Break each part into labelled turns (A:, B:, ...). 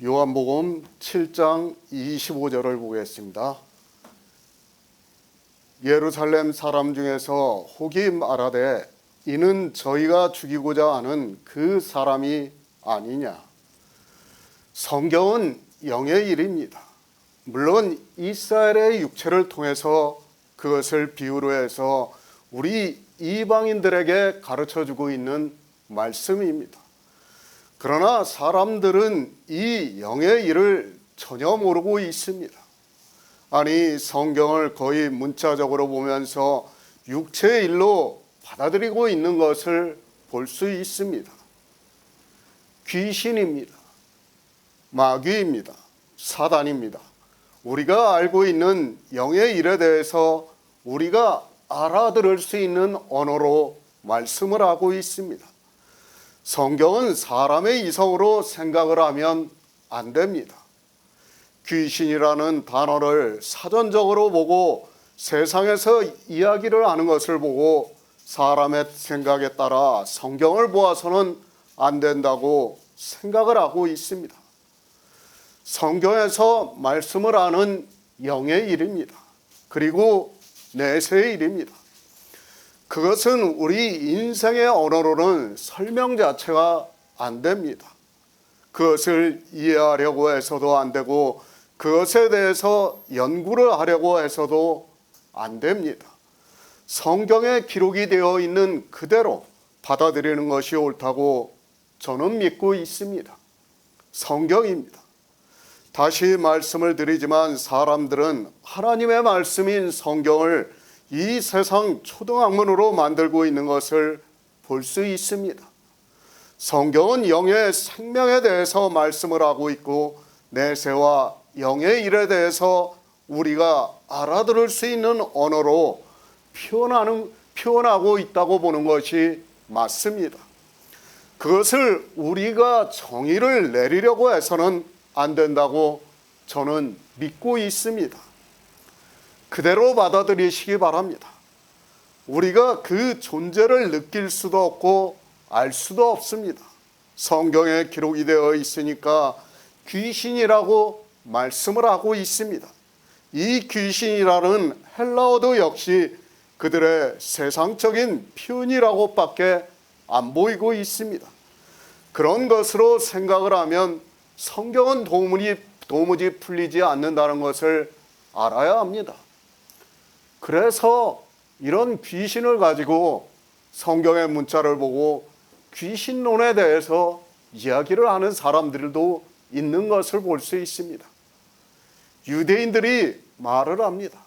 A: 요한복음 7장 25절을 보겠습니다. 예루살렘 사람 중에서 혹이 말하되 이는 저희가 죽이고자 하는 그 사람이 아니냐. 성경은 영의 일입니다. 물론 이스라엘의 육체를 통해서 그것을 비유로 해서 우리 이방인들에게 가르쳐주고 있는 말씀입니다. 그러나 사람들은 이 영의 일을 전혀 모르고 있습니다. 아니, 성경을 거의 문자적으로 보면서 육체의 일로 받아들이고 있는 것을 볼 수 있습니다. 귀신입니다. 마귀입니다. 사단입니다. 우리가 알고 있는 영의 일에 대해서 우리가 알아들을 수 있는 언어로 말씀을 하고 있습니다. 성경은 사람의 이성으로 생각을 하면 안 됩니다. 귀신이라는 단어를 사전적으로 보고 세상에서 이야기를 하는 것을 보고 사람의 생각에 따라 성경을 보아서는 안 된다고 생각을 하고 있습니다. 성경에서 말씀을 하는 영의 일입니다. 그리고 내세의 일입니다. 그것은 우리 인생의 언어로는 설명 자체가 안 됩니다. 그것을 이해하려고 해서도 안 되고 그것에 대해서 연구를 하려고 해서도 안 됩니다. 성경에 기록이 되어 있는 그대로 받아들이는 것이 옳다고 저는 믿고 있습니다. 성경입니다. 다시 말씀을 드리지만 사람들은 하나님의 말씀인 성경을 이 세상 초등학문으로 만들고 있는 것을 볼 수 있습니다. 성경은 영의 생명에 대해서 말씀을 하고 있고 내세와 영의 일에 대해서 우리가 알아들을 수 있는 언어로 표현하고 있다고 보는 것이 맞습니다. 그것을 우리가 정의를 내리려고 해서는 안 된다고 저는 믿고 있습니다. 그대로 받아들이시기 바랍니다. 우리가 그 존재를 느낄 수도 없고 알 수도 없습니다. 성경에 기록이 되어 있으니까 귀신이라고 말씀을 하고 있습니다. 이 귀신이라는 헬라어도 역시 그들의 세상적인 표현이라고밖에 안 보이고 있습니다. 그런 것으로 생각을 하면 성경은 도무지 풀리지 않는다는 것을 알아야 합니다. 그래서 이런 귀신을 가지고 성경의 문자를 보고 귀신론에 대해서 이야기를 하는 사람들도 있는 것을 볼 수 있습니다. 유대인들이 말을 합니다.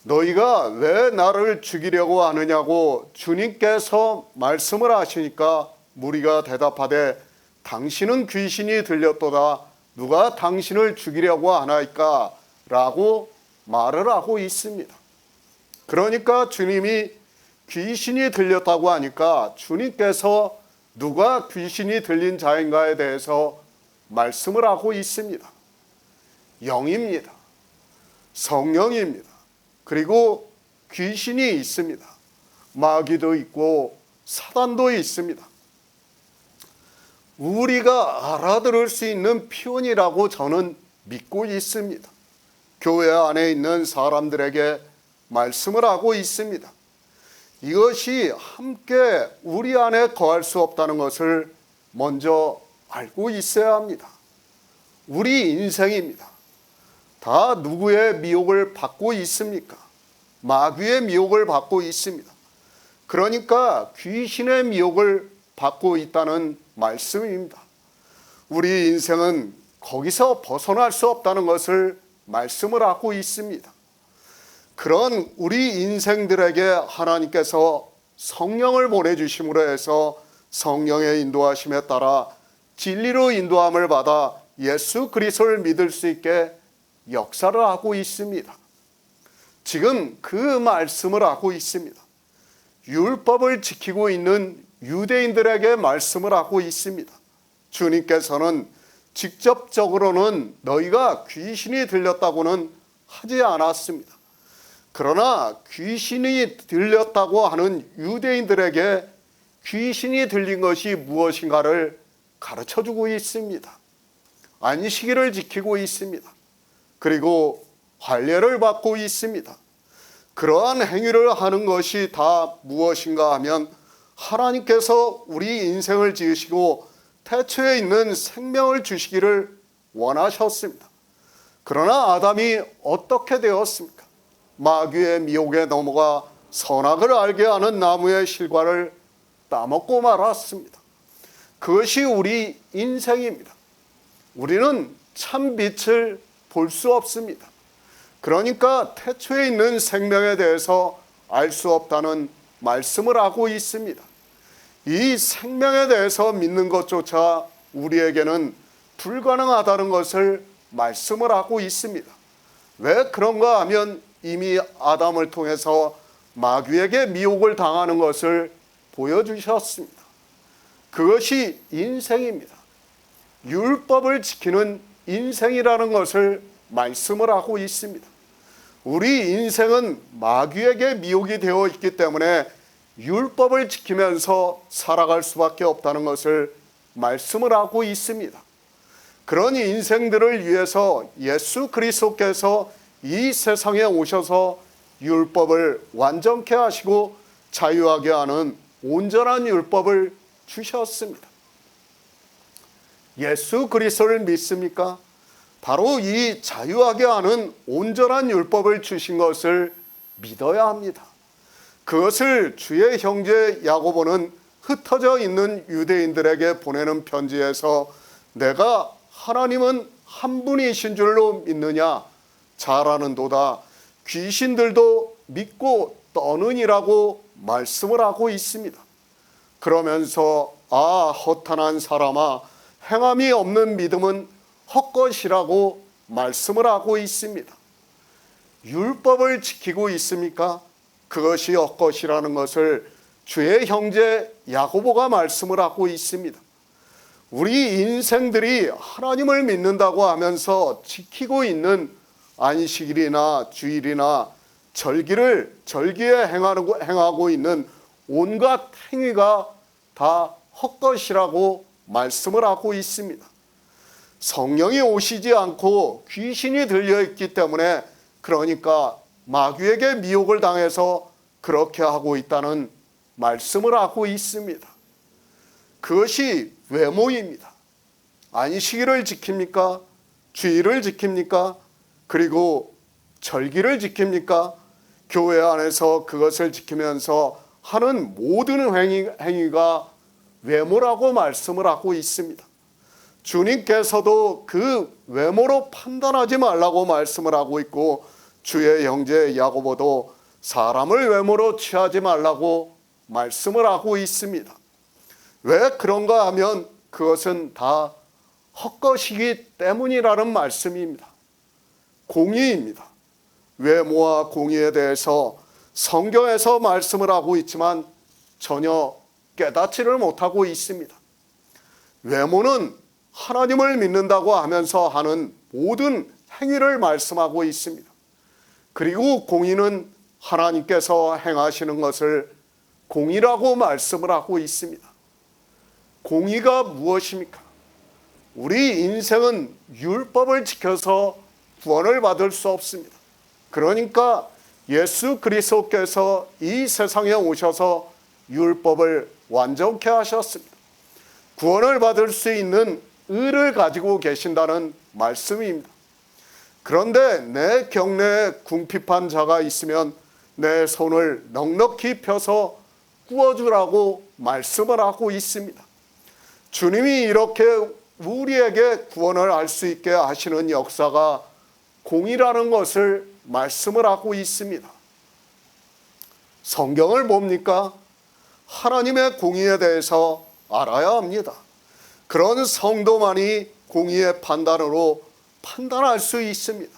A: 너희가 왜 나를 죽이려고 하느냐고 주님께서 말씀을 하시니까 무리가 대답하되 당신은 귀신이 들렸도다. 누가 당신을 죽이려고 하나이까? 라고 말을 하고 있습니다. 그러니까 주님이 귀신이 들렸다고 하니까 주님께서 누가 귀신이 들린 자인가에 대해서 말씀을 하고 있습니다. 영입니다. 성령입니다. 그리고 귀신이 있습니다. 마귀도 있고 사단도 있습니다. 우리가 알아들을 수 있는 표현이라고 저는 믿고 있습니다. 교회 안에 있는 사람들에게 말씀을 하고 있습니다. 이것이 함께 우리 안에 거할 수 없다는 것을 먼저 알고 있어야 합니다. 우리 인생입니다. 다 누구의 미혹을 받고 있습니까? 마귀의 미혹을 받고 있습니다. 그러니까 귀신의 미혹을 받고 있다는 말씀입니다. 우리 인생은 거기서 벗어날 수 없다는 것을 말씀을 하고 있습니다. 그런 우리 인생들에게 하나님께서 성령을 보내주심으로 해서 성령의 인도하심에 따라 진리로 인도함을 받아 예수 그리스도를 믿을 수 있게 역사를 하고 있습니다. 지금 그 말씀을 하고 있습니다. 율법을 지키고 있는 유대인들에게 말씀을 하고 있습니다. 주님께서는 직접적으로는 너희가 귀신이 들렸다고는 하지 않았습니다. 그러나 귀신이 들렸다고 하는 유대인들에게 귀신이 들린 것이 무엇인가를 가르쳐주고 있습니다. 안식일을 지키고 있습니다. 그리고 할례를 받고 있습니다. 그러한 행위를 하는 것이 다 무엇인가 하면 하나님께서 우리 인생을 지으시고 태초에 있는 생명을 주시기를 원하셨습니다. 그러나 아담이 어떻게 되었습니까? 마귀의 미혹에 넘어가 선악을 알게 하는 나무의 실과를 따먹고 말았습니다. 그것이 우리 인생입니다. 우리는 참 빛을 볼 수 없습니다. 그러니까 태초에 있는 생명에 대해서 알 수 없다는 말씀을 하고 있습니다. 이 생명에 대해서 믿는 것조차 우리에게는 불가능하다는 것을 말씀을 하고 있습니다. 왜 그런가 하면 이미 아담을 통해서 마귀에게 미혹을 당하는 것을 보여주셨습니다. 그것이 인생입니다. 율법을 지키는 인생이라는 것을 말씀을 하고 있습니다. 우리 인생은 마귀에게 미혹이 되어 있기 때문에 율법을 지키면서 살아갈 수밖에 없다는 것을 말씀을 하고 있습니다. 그런 인생들을 위해서 예수 그리스도께서 이 세상에 오셔서 율법을 완전케 하시고 자유하게 하는 온전한 율법을 주셨습니다. 예수 그리스도를 믿습니까? 바로 이 자유하게 하는 온전한 율법을 주신 것을 믿어야 합니다. 그것을 주의 형제 야고보는 흩어져 있는 유대인들에게 보내는 편지에서 내가 하나님은 한 분이신 줄로 믿느냐? 잘 아는도다. 귀신들도 믿고 떠느니라고 말씀을 하고 있습니다. 그러면서 허탄한 사람아, 행함이 없는 믿음은 헛것이라고 말씀을 하고 있습니다. 율법을 지키고 있습니까? 그것이 헛것이라는 것을 주의 형제 야고보가 말씀을 하고 있습니다. 우리 인생들이 하나님을 믿는다고 하면서 지키고 있는 안식일이나 주일이나 절기에 행하고 있는 온갖 행위가 다 헛것이라고 말씀을 하고 있습니다. 성령이 오시지 않고 귀신이 들려있기 때문에, 그러니까 마귀에게 미혹을 당해서 그렇게 하고 있다는 말씀을 하고 있습니다. 그것이 외모입니다. 안식일을 지킵니까? 주일을 지킵니까? 그리고 절기를 지킵니까? 교회 안에서 그것을 지키면서 하는 모든 행위가 외모라고 말씀을 하고 있습니다. 주님께서도 그 외모로 판단하지 말라고 말씀을 하고 있고, 주의 형제 야고보도 사람을 외모로 취하지 말라고 말씀을 하고 있습니다. 왜 그런가 하면 그것은 다 헛것이기 때문이라는 말씀입니다. 공의입니다. 외모와 공의에 대해서 성경에서 말씀을 하고 있지만 전혀 깨닫지를 못하고 있습니다. 외모는 하나님을 믿는다고 하면서 하는 모든 행위를 말씀하고 있습니다. 그리고 공의는 하나님께서 행하시는 것을 공의라고 말씀을 하고 있습니다. 공의가 무엇입니까? 우리 인생은 율법을 지켜서 구원을 받을 수 없습니다. 그러니까 예수 그리스도께서 이 세상에 오셔서 율법을 완전케 하셨습니다. 구원을 받을 수 있는 의를 가지고 계신다는 말씀입니다. 그런데 내 경내에 궁핍한 자가 있으면 내 손을 넉넉히 펴서 구워주라고 말씀을 하고 있습니다. 주님이 이렇게 우리에게 구원을 할 수 있게 하시는 역사가 공의라는 것을 말씀을 하고 있습니다. 성경을 봅니까? 하나님의 공의에 대해서 알아야 합니다. 그런 성도만이 공의의 판단으로 판단할 수 있습니다.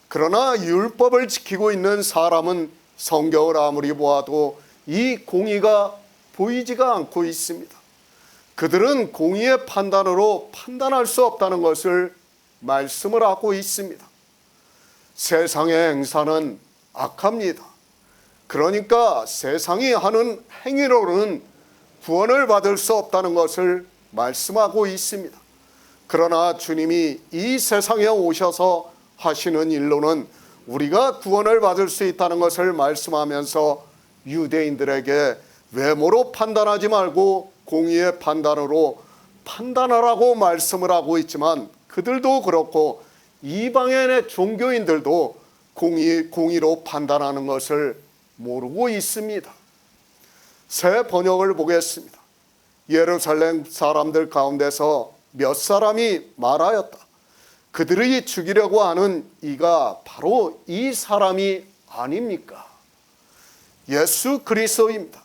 A: 그러나 율법을 지키고 있는 사람은 성경을 아무리 보아도 이 공의가 보이지가 않고 있습니다. 그들은 공의의 판단으로 판단할 수 없다는 것을 말씀을 하고 있습니다. 세상의 행사는 악합니다. 그러니까 세상이 하는 행위로는 구원을 받을 수 없다는 것을 말씀하고 있습니다. 그러나 주님이 이 세상에 오셔서 하시는 일로는 우리가 구원을 받을 수 있다는 것을 말씀하면서 유대인들에게 외모로 판단하지 말고 공의의 판단으로 판단하라고 말씀을 하고 있지만, 그들도 그렇고 이방인의 종교인들도 공의로 판단하는 것을 모르고 있습니다. 새 번역을 보겠습니다. 예루살렘 사람들 가운데서 몇 사람이 말하였다. 그들이 죽이려고 하는 이가 바로 이 사람이 아닙니까? 예수 그리스도입니다.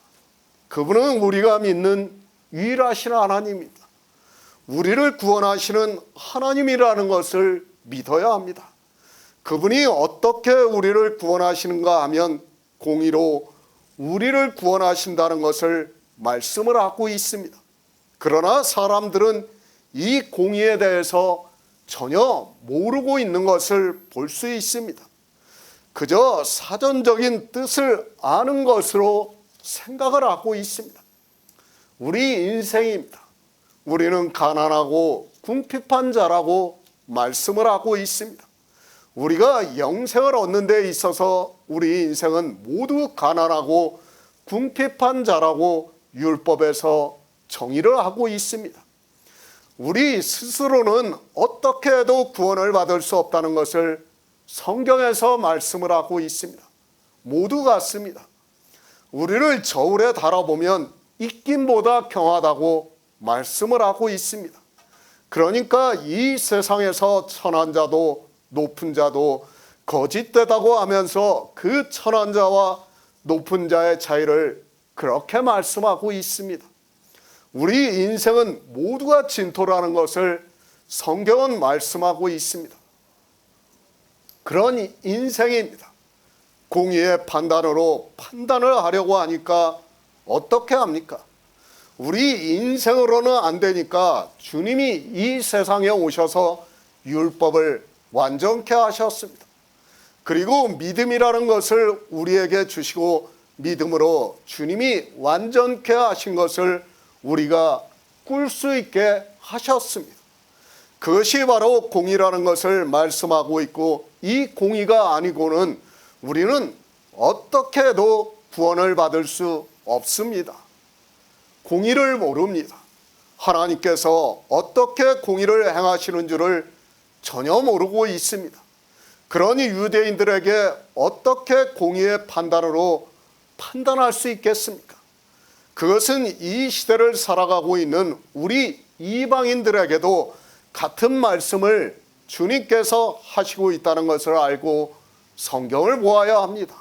A: 그분은 우리가 믿는 유일하신 하나님입니다. 우리를 구원하시는 하나님이라는 것을 믿어야 합니다. 그분이 어떻게 우리를 구원하시는가 하면 공의로 우리를 구원하신다는 것을 말씀을 하고 있습니다. 그러나 사람들은 이 공의에 대해서 전혀 모르고 있는 것을 볼 수 있습니다. 그저 사전적인 뜻을 아는 것으로 생각을 하고 있습니다. 우리 인생입니다. 우리는 가난하고 궁핍한 자라고 말씀을 하고 있습니다. 우리가 영생을 얻는 데 있어서 우리 인생은 모두 가난하고 궁핍한 자라고 율법에서 정의를 하고 있습니다. 우리 스스로는 어떻게 해도 구원을 받을 수 없다는 것을 성경에서 말씀을 하고 있습니다. 모두 같습니다. 우리를 저울에 달아보면 입김보다 경하다고 말씀을 하고 있습니다. 그러니까 이 세상에서 천한 자도 높은 자도 거짓되다고 하면서 그 천한 자와 높은 자의 차이를 그렇게 말씀하고 있습니다. 우리 인생은 모두가 진토라는 것을 성경은 말씀하고 있습니다. 그런 인생입니다. 공의의 판단으로 판단을 하려고 하니까 어떻게 합니까? 우리 인생으로는 안 되니까 주님이 이 세상에 오셔서 율법을 완전케 하셨습니다. 그리고 믿음이라는 것을 우리에게 주시고 믿음으로 주님이 완전케 하신 것을 우리가 꿀 수 있게 하셨습니다. 그것이 바로 공의라는 것을 말씀하고 있고, 이 공의가 아니고는 우리는 어떻게 해도 구원을 받을 수 없습니다. 공의를 모릅니다. 하나님께서 어떻게 공의를 행하시는 줄을 전혀 모르고 있습니다. 그러니 유대인들에게 어떻게 공의의 판단으로 판단할 수 있겠습니까? 그것은 이 시대를 살아가고 있는 우리 이방인들에게도 같은 말씀을 주님께서 하시고 있다는 것을 알고 성경을 보아야 합니다.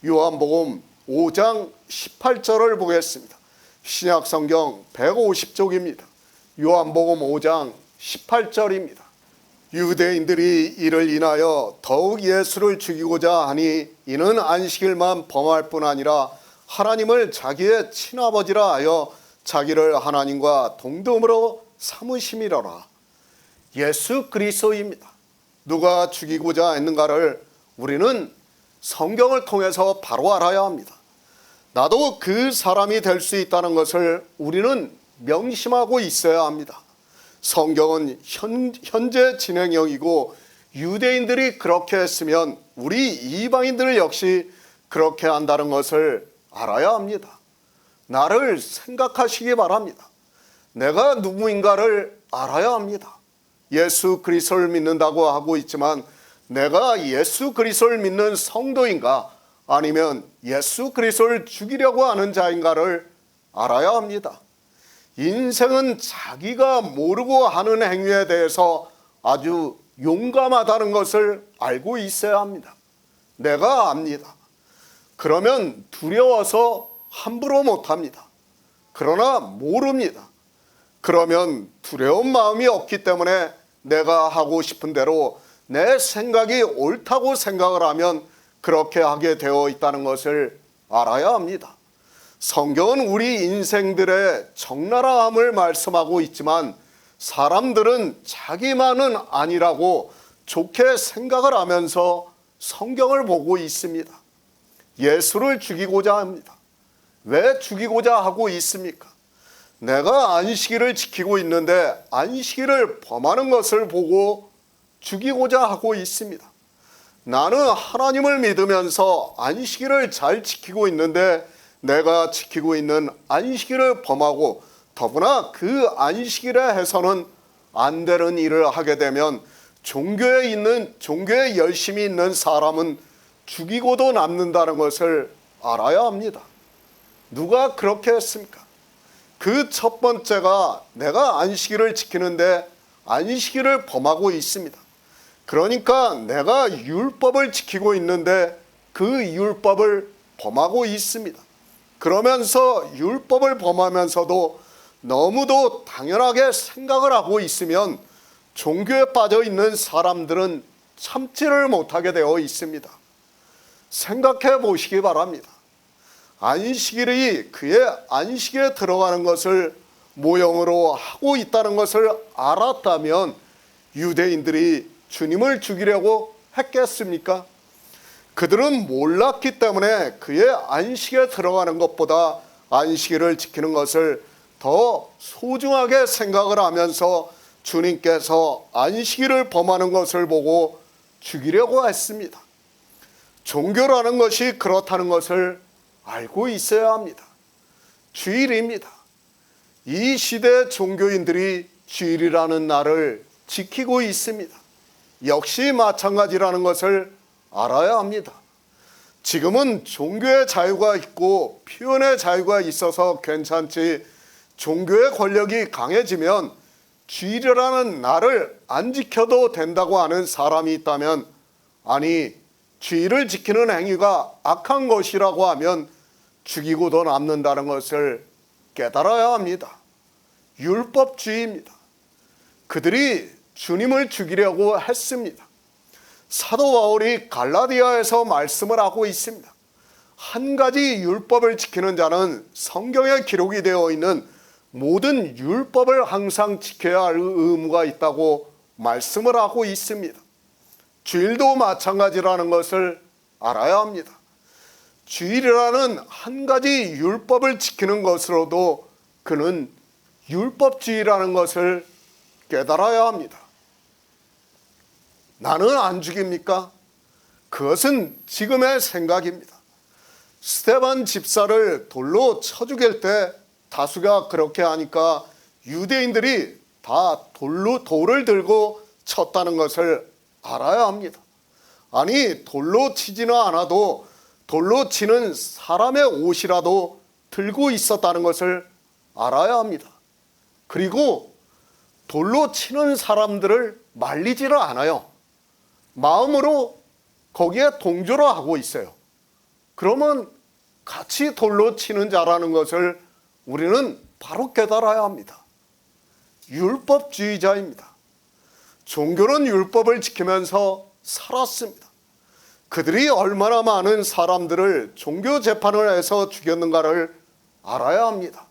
A: 요한복음 5장 18절을 보겠습니다. 신약성경 150쪽입니다. 요한복음 5장 18절입니다. 유대인들이 이를 인하여 더욱 예수를 죽이고자 하니 이는 안식일만 범할 뿐 아니라 하나님을 자기의 친아버지라 하여 자기를 하나님과 동등으로 삼으심이로라. 예수 그리스도입니다. 누가 죽이고자 했는가를 우리는 성경을 통해서 바로 알아야 합니다. 나도 그 사람이 될 수 있다는 것을 우리는 명심하고 있어야 합니다. 성경은 현재 진행형이고 유대인들이 그렇게 했으면 우리 이방인들 역시 그렇게 한다는 것을 알아야 합니다. 나를 생각하시기 바랍니다. 내가 누구인가를 알아야 합니다. 예수 그리스도를 믿는다고 하고 있지만 내가 예수 그리스도를 믿는 성도인가 아니면 예수 그리스도를 죽이려고 하는 자인가를 알아야 합니다. 인생은 자기가 모르고 하는 행위에 대해서 아주 용감하다는 것을 알고 있어야 합니다. 내가 압니다. 그러면 두려워서 함부로 못합니다. 그러나 모릅니다. 그러면 두려운 마음이 없기 때문에 내가 하고 싶은 대로 내 생각이 옳다고 생각을 하면 그렇게 하게 되어 있다는 것을 알아야 합니다. 성경은 우리 인생들의 적나라함을 말씀하고 있지만 사람들은 자기만은 아니라고 좋게 생각을 하면서 성경을 보고 있습니다. 예수를 죽이고자 합니다. 왜 죽이고자 하고 있습니까? 내가 안식일을 지키고 있는데 안식일을 범하는 것을 보고 죽이고자 하고 있습니다. 나는 하나님을 믿으면서 안식일을 잘 지키고 있는데 내가 지키고 있는 안식일을 범하고 더구나 그 안식일에 해서는 안 되는 일을 하게 되면 종교에 열심히 있는 사람은 죽이고도 남는다는 것을 알아야 합니다. 누가 그렇게 했습니까? 그 첫 번째가 내가 안식일을 지키는데 안식일을 범하고 있습니다. 그러니까 내가 율법을 지키고 있는데 그 율법을 범하고 있습니다. 그러면서 율법을 범하면서도 너무도 당연하게 생각을 하고 있으면 종교에 빠져 있는 사람들은 참지를 못하게 되어 있습니다. 생각해 보시기 바랍니다. 안식일이 그의 안식에 들어가는 것을 모형으로 하고 있다는 것을 알았다면 유대인들이 주님을 죽이려고 했겠습니까? 그들은 몰랐기 때문에 그의 안식에 들어가는 것보다 안식일을 지키는 것을 더 소중하게 생각을 하면서 주님께서 안식일을 범하는 것을 보고 죽이려고 했습니다. 종교라는 것이 그렇다는 것을 알고 있어야 합니다. 주일입니다. 이 시대 종교인들이 주일이라는 날을 지키고 있습니다. 역시 마찬가지라는 것을 알아야 합니다. 지금은 종교의 자유가 있고 표현의 자유가 있어서 괜찮지 종교의 권력이 강해지면 주일이라는 날을 안 지켜도 된다고 하는 사람이 있다면 아니 주일을 지키는 행위가 악한 것이라고 하면 죽이고도 남는다는 것을 깨달아야 합니다. 율법주의입니다. 그들이 주님을 죽이려고 했습니다. 사도 바울이 갈라디아에서 말씀을 하고 있습니다. 한 가지 율법을 지키는 자는 성경에 기록이 되어 있는 모든 율법을 항상 지켜야 할 의무가 있다고 말씀을 하고 있습니다. 주일도 마찬가지라는 것을 알아야 합니다. 주일이라는 한 가지 율법을 지키는 것으로도 그는 율법주의라는 것을 깨달아야 합니다. 나는 안 죽입니까? 그것은 지금의 생각입니다. 스데반 집사를 돌로 쳐 죽일 때 다수가 그렇게 하니까 유대인들이 다 돌을 들고 쳤다는 것을 알아야 합니다. 아니 돌로 치지는 않아도 돌로 치는 사람의 옷이라도 들고 있었다는 것을 알아야 합니다. 그리고 돌로 치는 사람들을 말리지를 않아요. 마음으로 거기에 동조를 하고 있어요. 그러면 같이 돌로 치는 자라는 것을 우리는 바로 깨달아야 합니다. 율법주의자입니다. 종교는 율법을 지키면서 살았습니다. 그들이 얼마나 많은 사람들을 종교 재판을 해서 죽였는가를 알아야 합니다.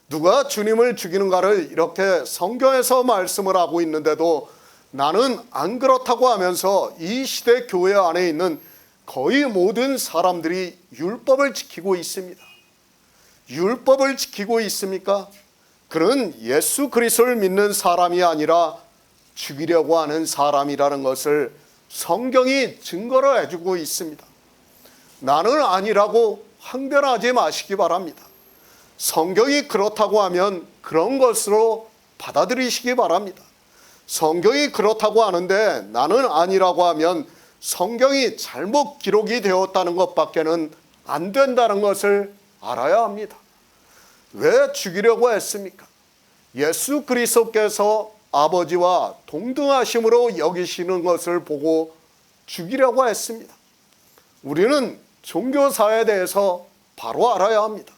A: 누가 주님을 죽이는가를 이렇게 성경에서 말씀을 하고 있는데도 나는 안 그렇다고 하면서 이 시대 교회 안에 있는 거의 모든 사람들이 율법을 지키고 있습니다. 율법을 지키고 있습니까? 그는 예수 그리스도를 믿는 사람이 아니라 죽이려고 하는 사람이라는 것을 성경이 증거를 해주고 있습니다. 나는 아니라고 항변하지 마시기 바랍니다. 성경이 그렇다고 하면 그런 것으로 받아들이시기 바랍니다. 성경이 그렇다고 하는데 나는 아니라고 하면 성경이 잘못 기록이 되었다는 것밖에는 안 된다는 것을 알아야 합니다. 왜 죽이려고 했습니까? 예수 그리스도께서 아버지와 동등하심으로 여기시는 것을 보고 죽이려고 했습니다. 우리는 종교사에 대해서 바로 알아야 합니다.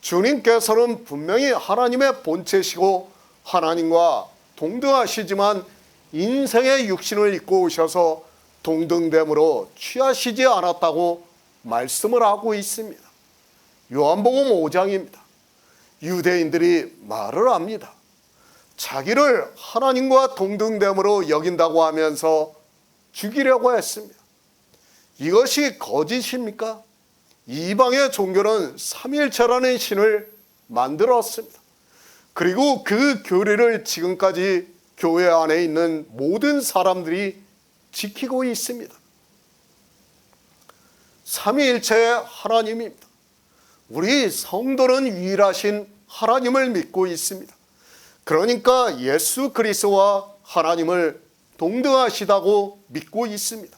A: 주님께서는 분명히 하나님의 본체시고 하나님과 동등하시지만 인생의 육신을 입고 오셔서 동등됨으로 취하시지 않았다고 말씀을 하고 있습니다. 요한복음 5장입니다. 유대인들이 말을 합니다. 자기를 하나님과 동등됨으로 여긴다고 하면서 죽이려고 했습니다. 이것이 거짓입니까? 이방의 종교는 삼위일체라는 신을 만들었습니다. 그리고 그 교리를 지금까지 교회 안에 있는 모든 사람들이 지키고 있습니다. 삼위일체의 하나님입니다. 우리 성도는 유일하신 하나님을 믿고 있습니다. 그러니까 예수 그리스도와 하나님을 동등하시다고 믿고 있습니다.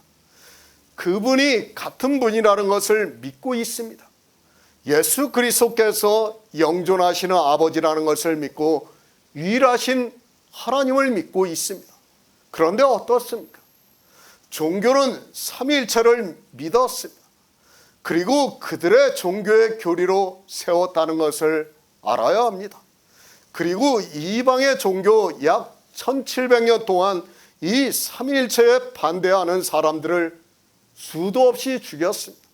A: 그분이 같은 분이라는 것을 믿고 있습니다. 예수 그리스도께서 영존하시는 아버지라는 것을 믿고 유일하신 하나님을 믿고 있습니다. 그런데 어떻습니까? 종교는 삼위일체를 믿었습니다. 그리고 그들의 종교의 교리로 세웠다는 것을 알아야 합니다. 그리고 이방의 종교 약 1700년 동안 이 삼위일체에 반대하는 사람들을 수도 없이 죽였습니다.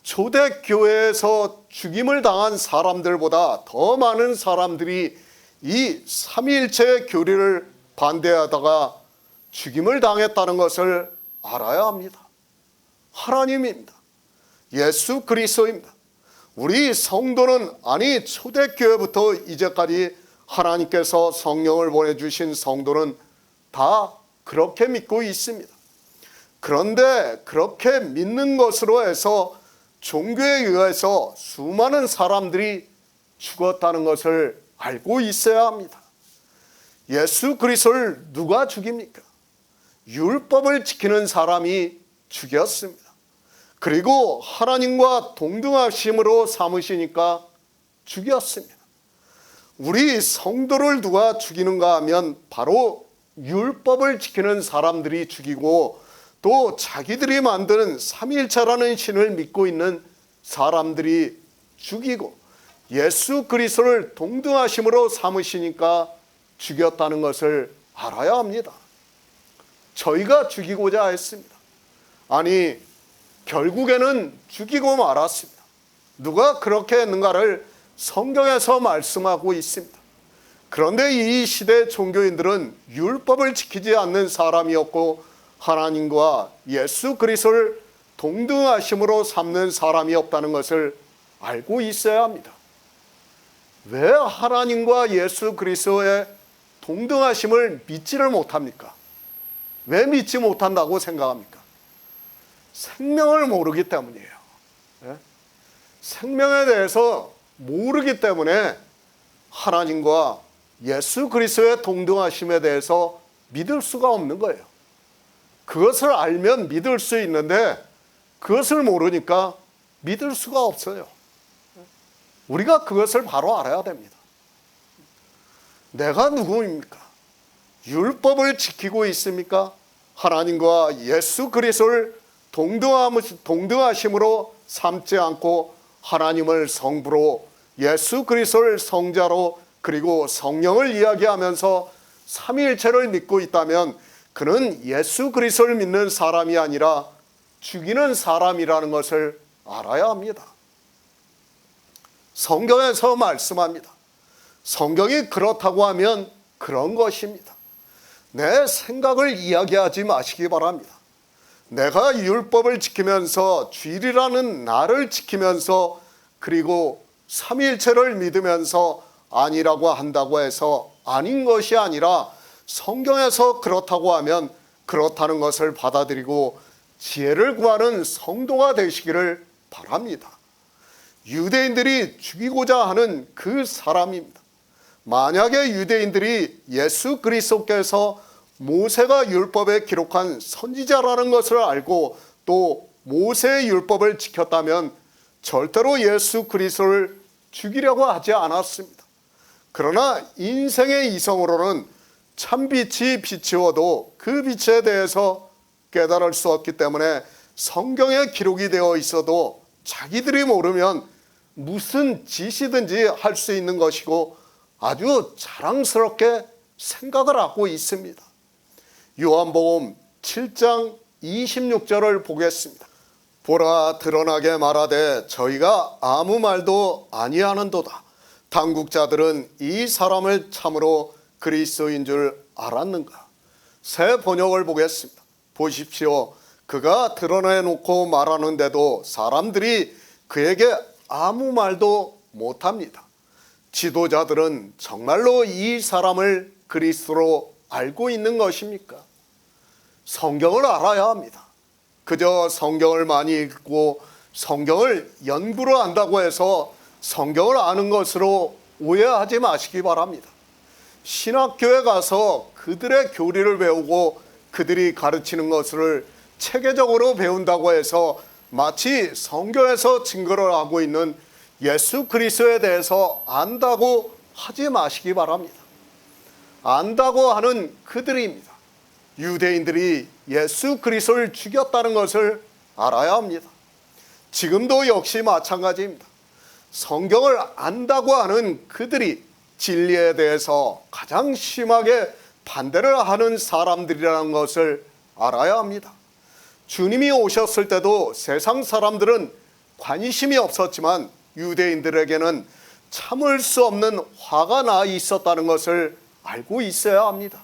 A: 초대교회에서 죽임을 당한 사람들보다 더 많은 사람들이 이 삼위일체의 교리를 반대하다가 죽임을 당했다는 것을 알아야 합니다. 하나님입니다. 예수 그리스도입니다. 우리 성도는 아니 초대교회부터 이제까지 하나님께서 성령을 보내주신 성도는 다 그렇게 믿고 있습니다. 그런데 그렇게 믿는 것으로 해서 종교에 의해서 수많은 사람들이 죽었다는 것을 알고 있어야 합니다. 예수 그리스도를 누가 죽입니까? 율법을 지키는 사람이 죽였습니다. 그리고 하나님과 동등하심으로 삼으시니까 죽였습니다. 우리 성도를 누가 죽이는가 하면 바로 율법을 지키는 사람들이 죽이고 또 자기들이 만드는 삼위일체라는 신을 믿고 있는 사람들이 죽이고 예수 그리스도를 동등하심으로 삼으시니까 죽였다는 것을 알아야 합니다. 저희가 죽이고자 했습니다. 아니 결국에는 죽이고 말았습니다. 누가 그렇게 했는가를 성경에서 말씀하고 있습니다. 그런데 이 시대 종교인들은 율법을 지키지 않는 사람이었고 하나님과 예수 그리스도를 동등하심으로 삼는 사람이 없다는 것을 알고 있어야 합니다. 왜 하나님과 예수 그리스도의 동등하심을 믿지를 못합니까? 왜 믿지 못한다고 생각합니까? 생명을 모르기 때문이에요. 생명에 대해서 모르기 때문에 하나님과 예수 그리스도의 동등하심에 대해서 믿을 수가 없는 거예요. 그것을 알면 믿을 수 있는데 그것을 모르니까 믿을 수가 없어요. 우리가 그것을 바로 알아야 됩니다. 내가 누구입니까? 율법을 지키고 있습니까? 하나님과 예수 그리스도를 동등하심으로 삼지 않고 하나님을 성부로 예수 그리스도를 성자로 그리고 성령을 이야기하면서 삼위일체를 믿고 있다면 그는 예수 그리스도를 믿는 사람이 아니라 죽이는 사람이라는 것을 알아야 합니다. 성경에서 말씀합니다. 성경이 그렇다고 하면 그런 것입니다. 내 생각을 이야기하지 마시기 바랍니다. 내가 율법을 지키면서 주일이라는 날을 지키면서 그리고 삼위일체를 믿으면서 아니라고 한다고 해서 아닌 것이 아니라 성경에서 그렇다고 하면 그렇다는 것을 받아들이고 지혜를 구하는 성도가 되시기를 바랍니다. 유대인들이 죽이고자 하는 그 사람입니다. 만약에 유대인들이 예수 그리스도께서 모세가 율법에 기록한 선지자라는 것을 알고 또 모세의 율법을 지켰다면 절대로 예수 그리스도를 죽이려고 하지 않았습니다. 그러나 인생의 이성으로는 참빛이 비치워도 그 빛에 대해서 깨달을 수 없기 때문에 성경에 기록이 되어 있어도 자기들이 모르면 무슨 짓이든지 할 수 있는 것이고 아주 자랑스럽게 생각을 하고 있습니다. 요한복음 7장 26절을 보겠습니다. 보라 드러나게 말하되 저희가 아무 말도 아니하는도다. 당국자들은 이 사람을 참으로 그리스도인 줄 알았는가? 새 번역을 보겠습니다. 보십시오. 그가 드러내놓고 말하는데도 사람들이 그에게 아무 말도 못합니다. 지도자들은 정말로 이 사람을 그리스도로 알고 있는 것입니까? 성경을 알아야 합니다. 그저 성경을 많이 읽고 성경을 연구를 한다고 해서 성경을 아는 것으로 오해하지 마시기 바랍니다. 신학교에 가서 그들의 교리를 배우고 그들이 가르치는 것을 체계적으로 배운다고 해서 마치 성경에서 증거를 하고 있는 예수 그리스도에 대해서 안다고 하지 마시기 바랍니다. 안다고 하는 그들입니다. 유대인들이 예수 그리스도를 죽였다는 것을 알아야 합니다. 지금도 역시 마찬가지입니다. 성경을 안다고 하는 그들이 진리에 대해서 가장 심하게 반대를 하는 사람들이라는 것을 알아야 합니다. 주님이 오셨을 때도 세상 사람들은 관심이 없었지만 유대인들에게는 참을 수 없는 화가 나 있었다는 것을 알고 있어야 합니다.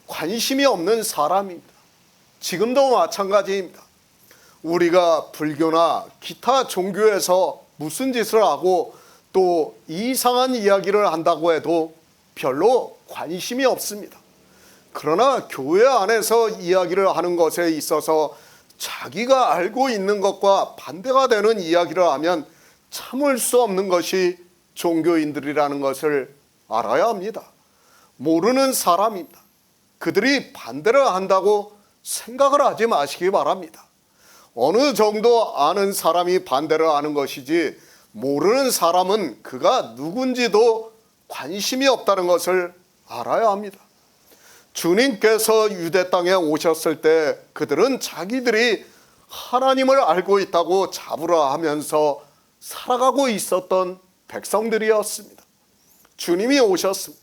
A: 관심이 없는 사람입니다. 지금도 마찬가지입니다. 우리가 불교나 기타 종교에서 무슨 짓을 하고 또 이상한 이야기를 한다고 해도 별로 관심이 없습니다. 그러나 교회 안에서 이야기를 하는 것에 있어서 자기가 알고 있는 것과 반대가 되는 이야기를 하면 참을 수 없는 것이 종교인들이라는 것을 알아야 합니다. 모르는 사람입니다. 그들이 반대를 한다고 생각을 하지 마시기 바랍니다. 어느 정도 아는 사람이 반대를 하는 것이지 모르는 사람은 그가 누군지도 관심이 없다는 것을 알아야 합니다. 주님께서 유대 땅에 오셨을 때 그들은 자기들이 하나님을 알고 있다고 자부하면서 살아가고 있었던 백성들이었습니다. 주님이 오셨습니다.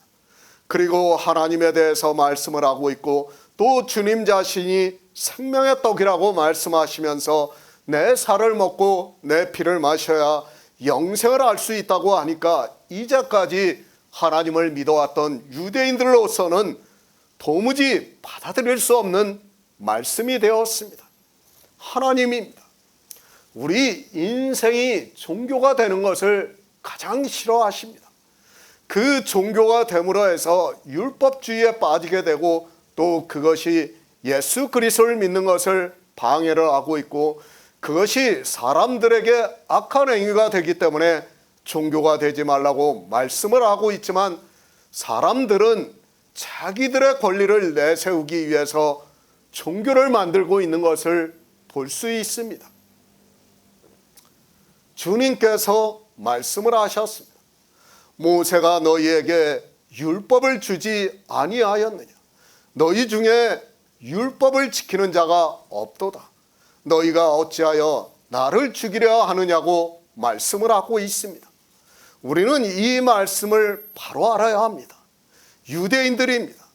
A: 그리고 하나님에 대해서 말씀을 하고 있고 또 주님 자신이 생명의 떡이라고 말씀하시면서 내 살을 먹고 내 피를 마셔야 영생을 알 수 있다고 하니까 이제까지 하나님을 믿어왔던 유대인들로서는 도무지 받아들일 수 없는 말씀이 되었습니다. 하나님입니다. 우리 인생이 종교가 되는 것을 가장 싫어하십니다. 그 종교가 됨으로 해서 율법주의에 빠지게 되고 또 그것이 예수 그리스도를 믿는 것을 방해를 하고 있고 그것이 사람들에게 악한 행위가 되기 때문에 종교가 되지 말라고 말씀을 하고 있지만 사람들은 자기들의 권리를 내세우기 위해서 종교를 만들고 있는 것을 볼 수 있습니다. 주님께서 말씀을 하셨습니다. 모세가 너희에게 율법을 주지 아니하였느냐? 너희 중에 율법을 지키는 자가 없도다. 너희가 어찌하여 나를 죽이려 하느냐고 말씀을 하고 있습니다. 우리는 이 말씀을 바로 알아야 합니다. 유대인들입니다.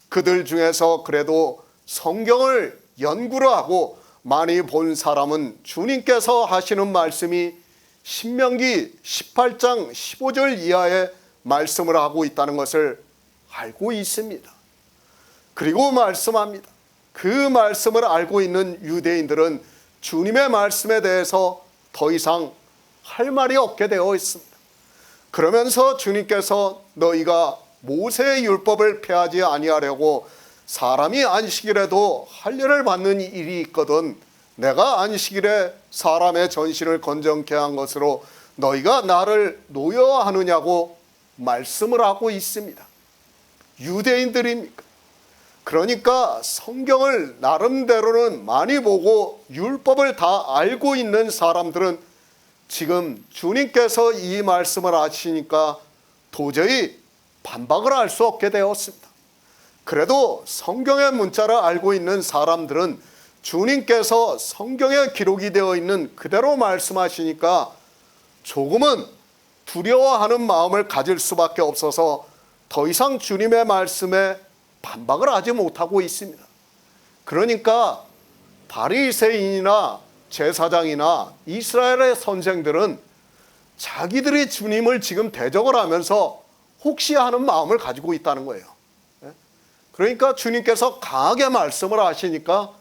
A: 그들 중에서 그래도 성경을 연구를 하고 많이 본 사람은 주님께서 하시는 말씀이 신명기 18장 15절 이하의 말씀을 하고 있다는 것을 알고 있습니다. 그리고 말씀합니다. 그 말씀을 알고 있는 유대인들은 주님의 말씀에 대해서 더 이상 할 말이 없게 되어 있습니다. 그러면서 주님께서 너희가 모세의 율법을 폐하지 아니하려고 사람이 안식일에도 할례를 받는 일이 있거든 내가 안식일에 사람의 전신을 건정케 한 것으로 너희가 나를 노여하느냐고 말씀을 하고 있습니다. 유대인들입니까? 그러니까 성경을 나름대로는 많이 보고 율법을 다 알고 있는 사람들은 지금 주님께서 이 말씀을 하시니까 도저히 반박을 할 수 없게 되었습니다. 그래도 성경의 문자를 알고 있는 사람들은 주님께서 성경에 기록이 되어 있는 그대로 말씀하시니까 조금은 두려워하는 마음을 가질 수밖에 없어서 더 이상 주님의 말씀에 반박을 하지 못하고 있습니다. 그러니까 바리새인이나 제사장이나 이스라엘의 선생들은 자기들이 주님을 지금 대적을 하면서 혹시 하는 마음을 가지고 있다는 거예요. 그러니까 주님께서 강하게 말씀을 하시니까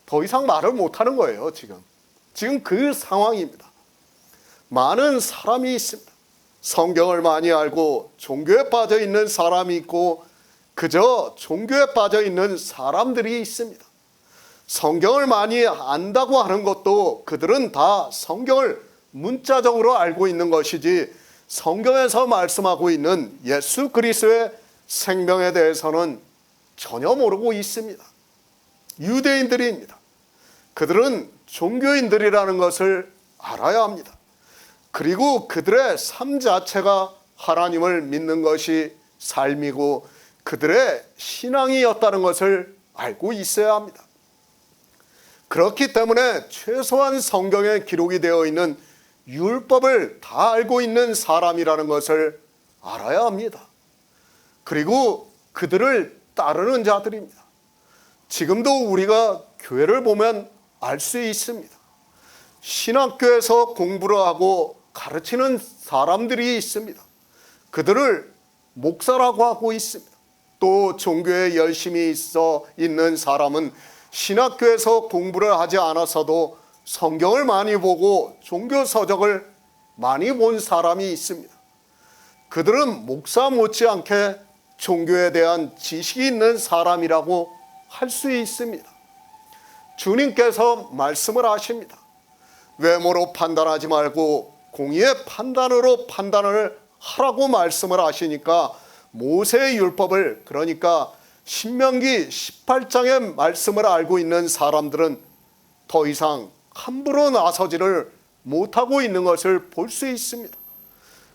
A: 더 이상 말을 못하는 거예요. 지금 그 상황입니다. 많은 사람이 있습니다. 성경을 많이 알고 종교에 빠져 있는 사람이 있고 그저 종교에 빠져 있는 사람들이 있습니다. 성경을 많이 안다고 하는 것도 그들은 다 성경을 문자적으로 알고 있는 것이지 성경에서 말씀하고 있는 예수 그리스도의 생명에 대해서는 전혀 모르고 있습니다. 유대인들입니다. 그들은 종교인들이라는 것을 알아야 합니다. 그리고 그들의 삶 자체가 하나님을 믿는 것이 삶이고 그들의 신앙이었다는 것을 알고 있어야 합니다. 그렇기 때문에 최소한 성경에 기록이 되어 있는 율법을 다 알고 있는 사람이라는 것을 알아야 합니다. 그리고 그들을 따르는 자들입니다. 지금도 우리가 교회를 보면 알 수 있습니다. 신학교에서 공부를 하고 가르치는 사람들이 있습니다. 그들을 목사라고 하고 있습니다. 또 종교에 열심히 있는 사람은 신학교에서 공부를 하지 않았어도 성경을 많이 보고 종교 서적을 많이 본 사람이 있습니다. 그들은 목사 못지않게 종교에 대한 지식이 있는 사람이라고 할 수 있습니다. 주님께서 말씀을 하십니다. 외모로 판단하지 말고 공의의 판단으로 판단을 하라고 말씀을 하시니까 모세의 율법을, 그러니까 신명기 18장의 말씀을 알고 있는 사람들은 더 이상 함부로 나서지를 못하고 있는 것을 볼 수 있습니다.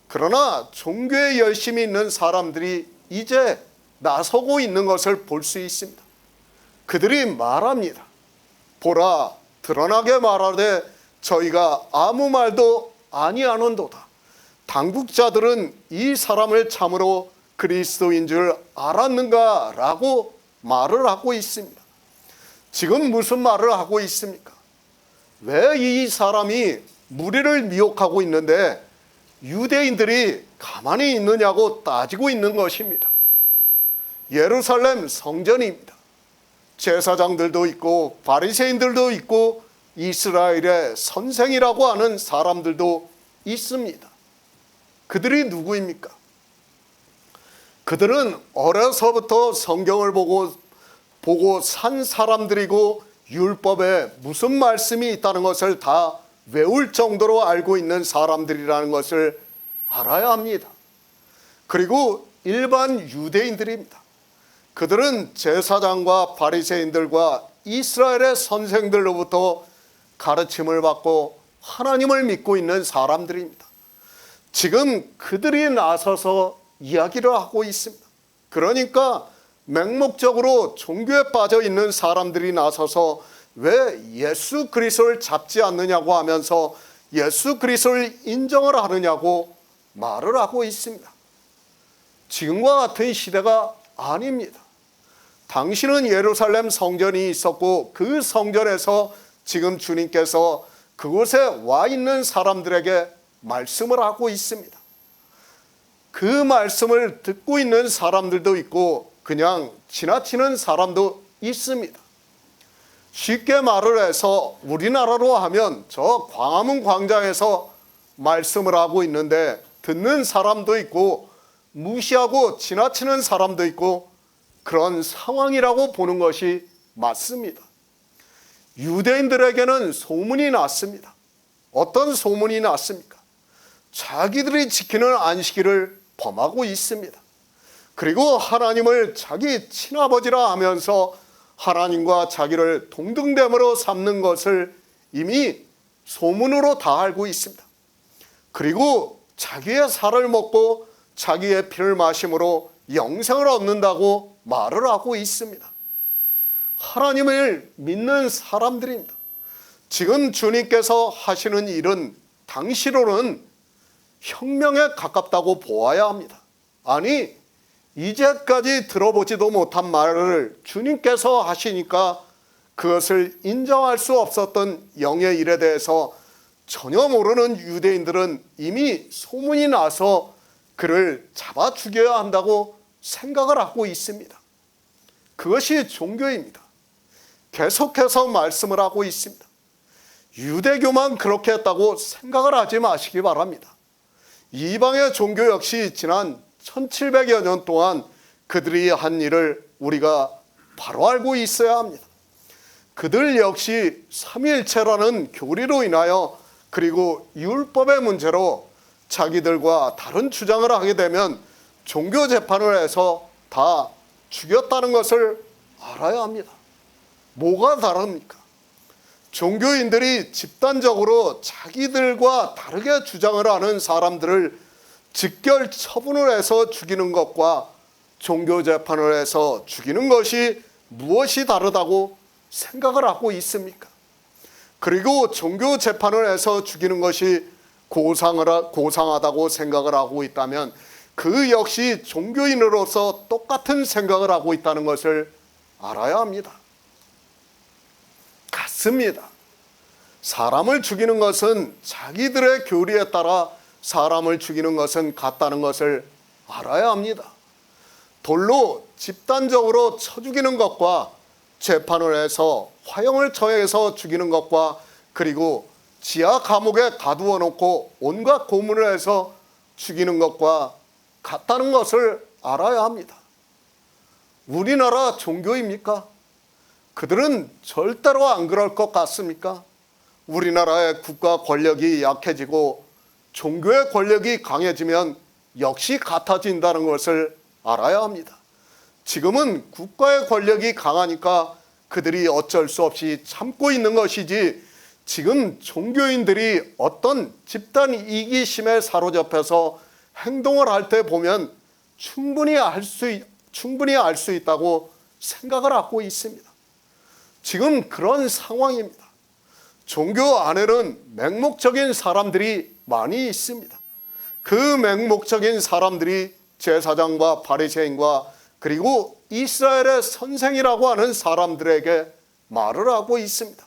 A: 그러나 종교에 열심히 있는 사람들이 이제 나서고 있는 것을 볼 수 있습니다. 그들이 말합니다. 보라, 드러나게 말하되 저희가 아무 말도 아니하는도다. 당국자들은 이 사람을 참으로 그리스도인 줄 알았는가? 라고 말을 하고 있습니다. 지금 무슨 말을 하고 있습니까? 왜 이 사람이 무리를 미혹하고 있는데 유대인들이 가만히 있느냐고 따지고 있는 것입니다. 예루살렘 성전입니다. 제사장들도 있고 바리새인들도 있고 이스라엘의 선생이라고 하는 사람들도 있습니다. 그들이 누구입니까? 그들은 어려서부터 성경을 보고 산 사람들이고 율법에 무슨 말씀이 있다는 것을 다 외울 정도로 알고 있는 사람들이라는 것을 알아야 합니다. 그리고 일반 유대인들입니다. 그들은 제사장과 바리새인들과 이스라엘의 선생들로부터 가르침을 받고 하나님을 믿고 있는 사람들입니다. 지금 그들이 나서서 이야기를 하고 있습니다. 그러니까 맹목적으로 종교에 빠져 있는 사람들이 나서서 왜 예수 그리스도를 잡지 않느냐고 하면서 예수 그리스도를 인정을 하느냐고 말을 하고 있습니다. 지금과 같은 시대가 아닙니다. 당신은 예루살렘 성전이 있었고 그 성전에서 지금 주님께서 그곳에 와 있는 사람들에게 말씀을 하고 있습니다. 그 말씀을 듣고 있는 사람들도 있고 그냥 지나치는 사람도 있습니다. 쉽게 말을 해서 우리나라로 하면 저 광화문 광장에서 말씀을 하고 있는데 듣는 사람도 있고 무시하고 지나치는 사람도 있고 그런 상황이라고 보는 것이 맞습니다. 유대인들에게는 소문이 났습니다. 어떤 소문이 났습니까? 자기들이 지키는 안식일을 범하고 있습니다. 그리고 하나님을 자기 친아버지라 하면서 하나님과 자기를 동등됨으로 삼는 것을 이미 소문으로 다 알고 있습니다. 그리고 자기의 살을 먹고 자기의 피를 마심으로 영생을 얻는다고 말을 하고 있습니다. 하나님을 믿는 사람들입니다. 지금 주님께서 하시는 일은 당시로는 혁명에 가깝다고 보아야 합니다. 아니, 이제까지 들어보지도 못한 말을 주님께서 하시니까 그것을 인정할 수 없었던 영의 일에 대해서 전혀 모르는 유대인들은 이미 소문이 나서 그를 잡아 죽여야 한다고 생각을 하고 있습니다. 그것이 종교입니다. 계속해서 말씀을 하고 있습니다. 유대교만 그렇게 했다고 생각을 하지 마시기 바랍니다. 이방의 종교 역시 지난 1700여 년 동안 그들이 한 일을 우리가 바로 알고 있어야 합니다. 그들 역시 삼위일체라는 교리로 인하여 그리고 율법의 문제로 자기들과 다른 주장을 하게 되면 종교 재판을 해서 다 죽였다는 것을 알아야 합니다. 뭐가 다릅니까? 종교인들이 집단적으로 자기들과 다르게 주장을 하는 사람들을 직결 처분을 해서 죽이는 것과 종교 재판을 해서 죽이는 것이 무엇이 다르다고 생각을 하고 있습니까? 그리고 종교 재판을 해서 죽이는 것이 고상하다고 생각을 하고 있다면 그 역시 종교인으로서 똑같은 생각을 하고 있다는 것을 알아야 합니다. 같습니다. 사람을 죽이는 것은 자기들의 교리에 따라 사람을 죽이는 것은 같다는 것을 알아야 합니다. 돌로 집단적으로 쳐 죽이는 것과 재판을 해서 화형을 처해서 죽이는 것과 그리고 지하 감옥에 가두어 놓고 온갖 고문을 해서 죽이는 것과 같다는 것을 알아야 합니다. 우리나라 종교입니까? 그들은 절대로 안 그럴 것 같습니까? 우리나라의 국가 권력이 약해지고 종교의 권력이 강해지면 역시 같아진다는 것을 알아야 합니다. 지금은 국가의 권력이 강하니까 그들이 어쩔 수 없이 참고 있는 것이지 지금 종교인들이 어떤 집단 이기심에 사로잡혀서 행동을 할 때 보면 충분히 알 수 있다고 생각을 하고 있습니다. 지금 그런 상황입니다. 종교 안에는 맹목적인 사람들이 많이 있습니다. 그 맹목적인 사람들이 제사장과 바리새인과 그리고 이스라엘의 선생이라고 하는 사람들에게 말을 하고 있습니다.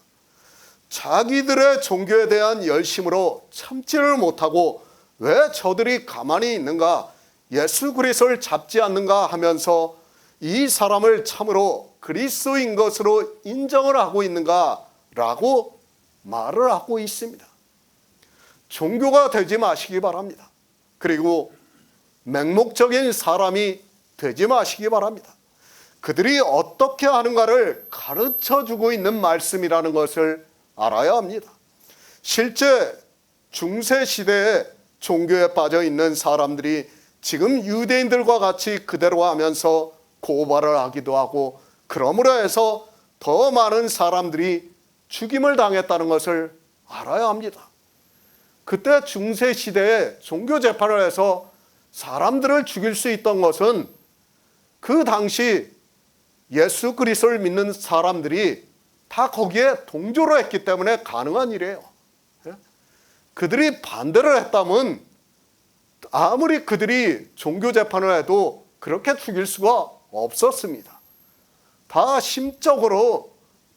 A: 자기들의 종교에 대한 열심으로 참지를 못하고 왜 저들이 가만히 있는가, 예수 그리스도를 잡지 않는가 하면서 이 사람을 참으로 그리스도인 것으로 인정을 하고 있는가라고 말을 하고 있습니다. 종교가 되지 마시기 바랍니다. 그리고 맹목적인 사람이 되지 마시기 바랍니다. 그들이 어떻게 하는가를 가르쳐주고 있는 말씀이라는 것을 알아야 합니다. 실제 중세시대에 종교에 빠져 있는 사람들이 지금 유대인들과 같이 그대로 하면서 고발을 하기도 하고 그러므로 해서 더 많은 사람들이 죽임을 당했다는 것을 알아야 합니다. 그때 중세시대에 종교 재판을 해서 사람들을 죽일 수 있던 것은 그 당시 예수 그리스도를 믿는 사람들이 다 거기에 동조를 했기 때문에 가능한 일이에요. 그들이 반대를 했다면 아무리 그들이 종교 재판을 해도 그렇게 죽일 수가 없었습니다. 다 심적으로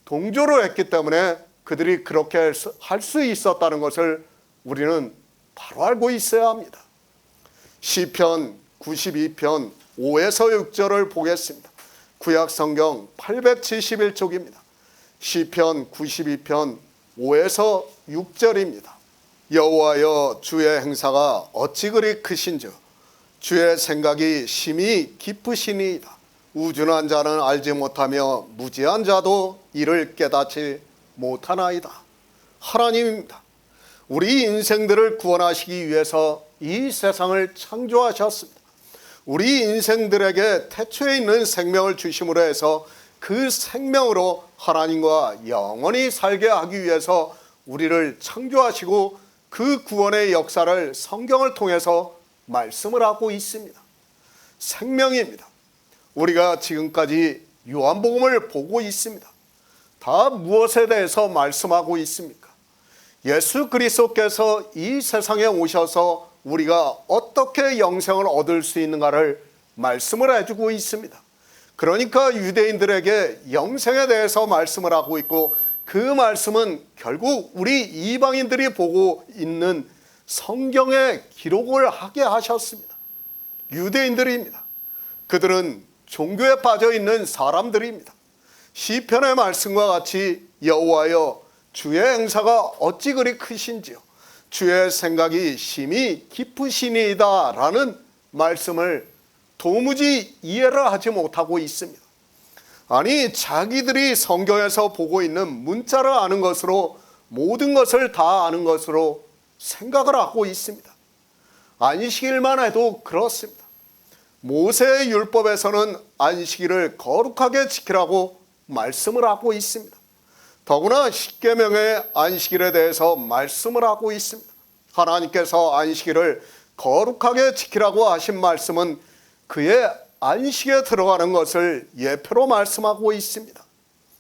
A: 동조를 했기 때문에 그들이 그렇게 할 수 있었다는 것을 우리는 바로 알고 있어야 합니다. 시편 92편 5에서 6절을 보겠습니다. 구약성경 871쪽입니다. 시편 92편 5에서 6절입니다. 여호와여, 주의 행사가 어찌 그리 크신즉 주의 생각이 심히 깊으시니이다. 우준한 자는 알지 못하며 무지한 자도 이를 깨닫지 못하나이다. 하나님입니다. 우리 인생들을 구원하시기 위해서 이 세상을 창조하셨습니다. 우리 인생들에게 태초에 있는 생명을 주심으로 해서 그 생명으로 하나님과 영원히 살게 하기 위해서 우리를 창조하시고 그 구원의 역사를 성경을 통해서 말씀을 하고 있습니다. 생명입니다. 우리가 지금까지 요한복음을 보고 있습니다. 다 무엇에 대해서 말씀하고 있습니까? 예수 그리스도께서 이 세상에 오셔서 우리가 어떻게 영생을 얻을 수 있는가를 말씀을 해주고 있습니다. 그러니까 유대인들에게 영생에 대해서 말씀을 하고 있고 그 말씀은 결국 우리 이방인들이 보고 있는 성경의 기록을 하게 하셨습니다. 유대인들입니다. 그들은 종교에 빠져 있는 사람들입니다. 시편의 말씀과 같이 여호와여, 주의 행사가 어찌 그리 크신지요. 주의 생각이 심히 깊으시니이다 라는 말씀을 도무지 이해를 하지 못하고 있습니다. 아니, 자기들이 성경에서 보고 있는 문자를 아는 것으로 모든 것을 다 아는 것으로 생각을 하고 있습니다. 안식일만 해도 그렇습니다. 모세의 율법에서는 안식일을 거룩하게 지키라고 말씀을 하고 있습니다. 더구나 십계명의 안식일에 대해서 말씀을 하고 있습니다. 하나님께서 안식일을 거룩하게 지키라고 하신 말씀은 그의 안식에 들어가는 것을 예표로 말씀하고 있습니다.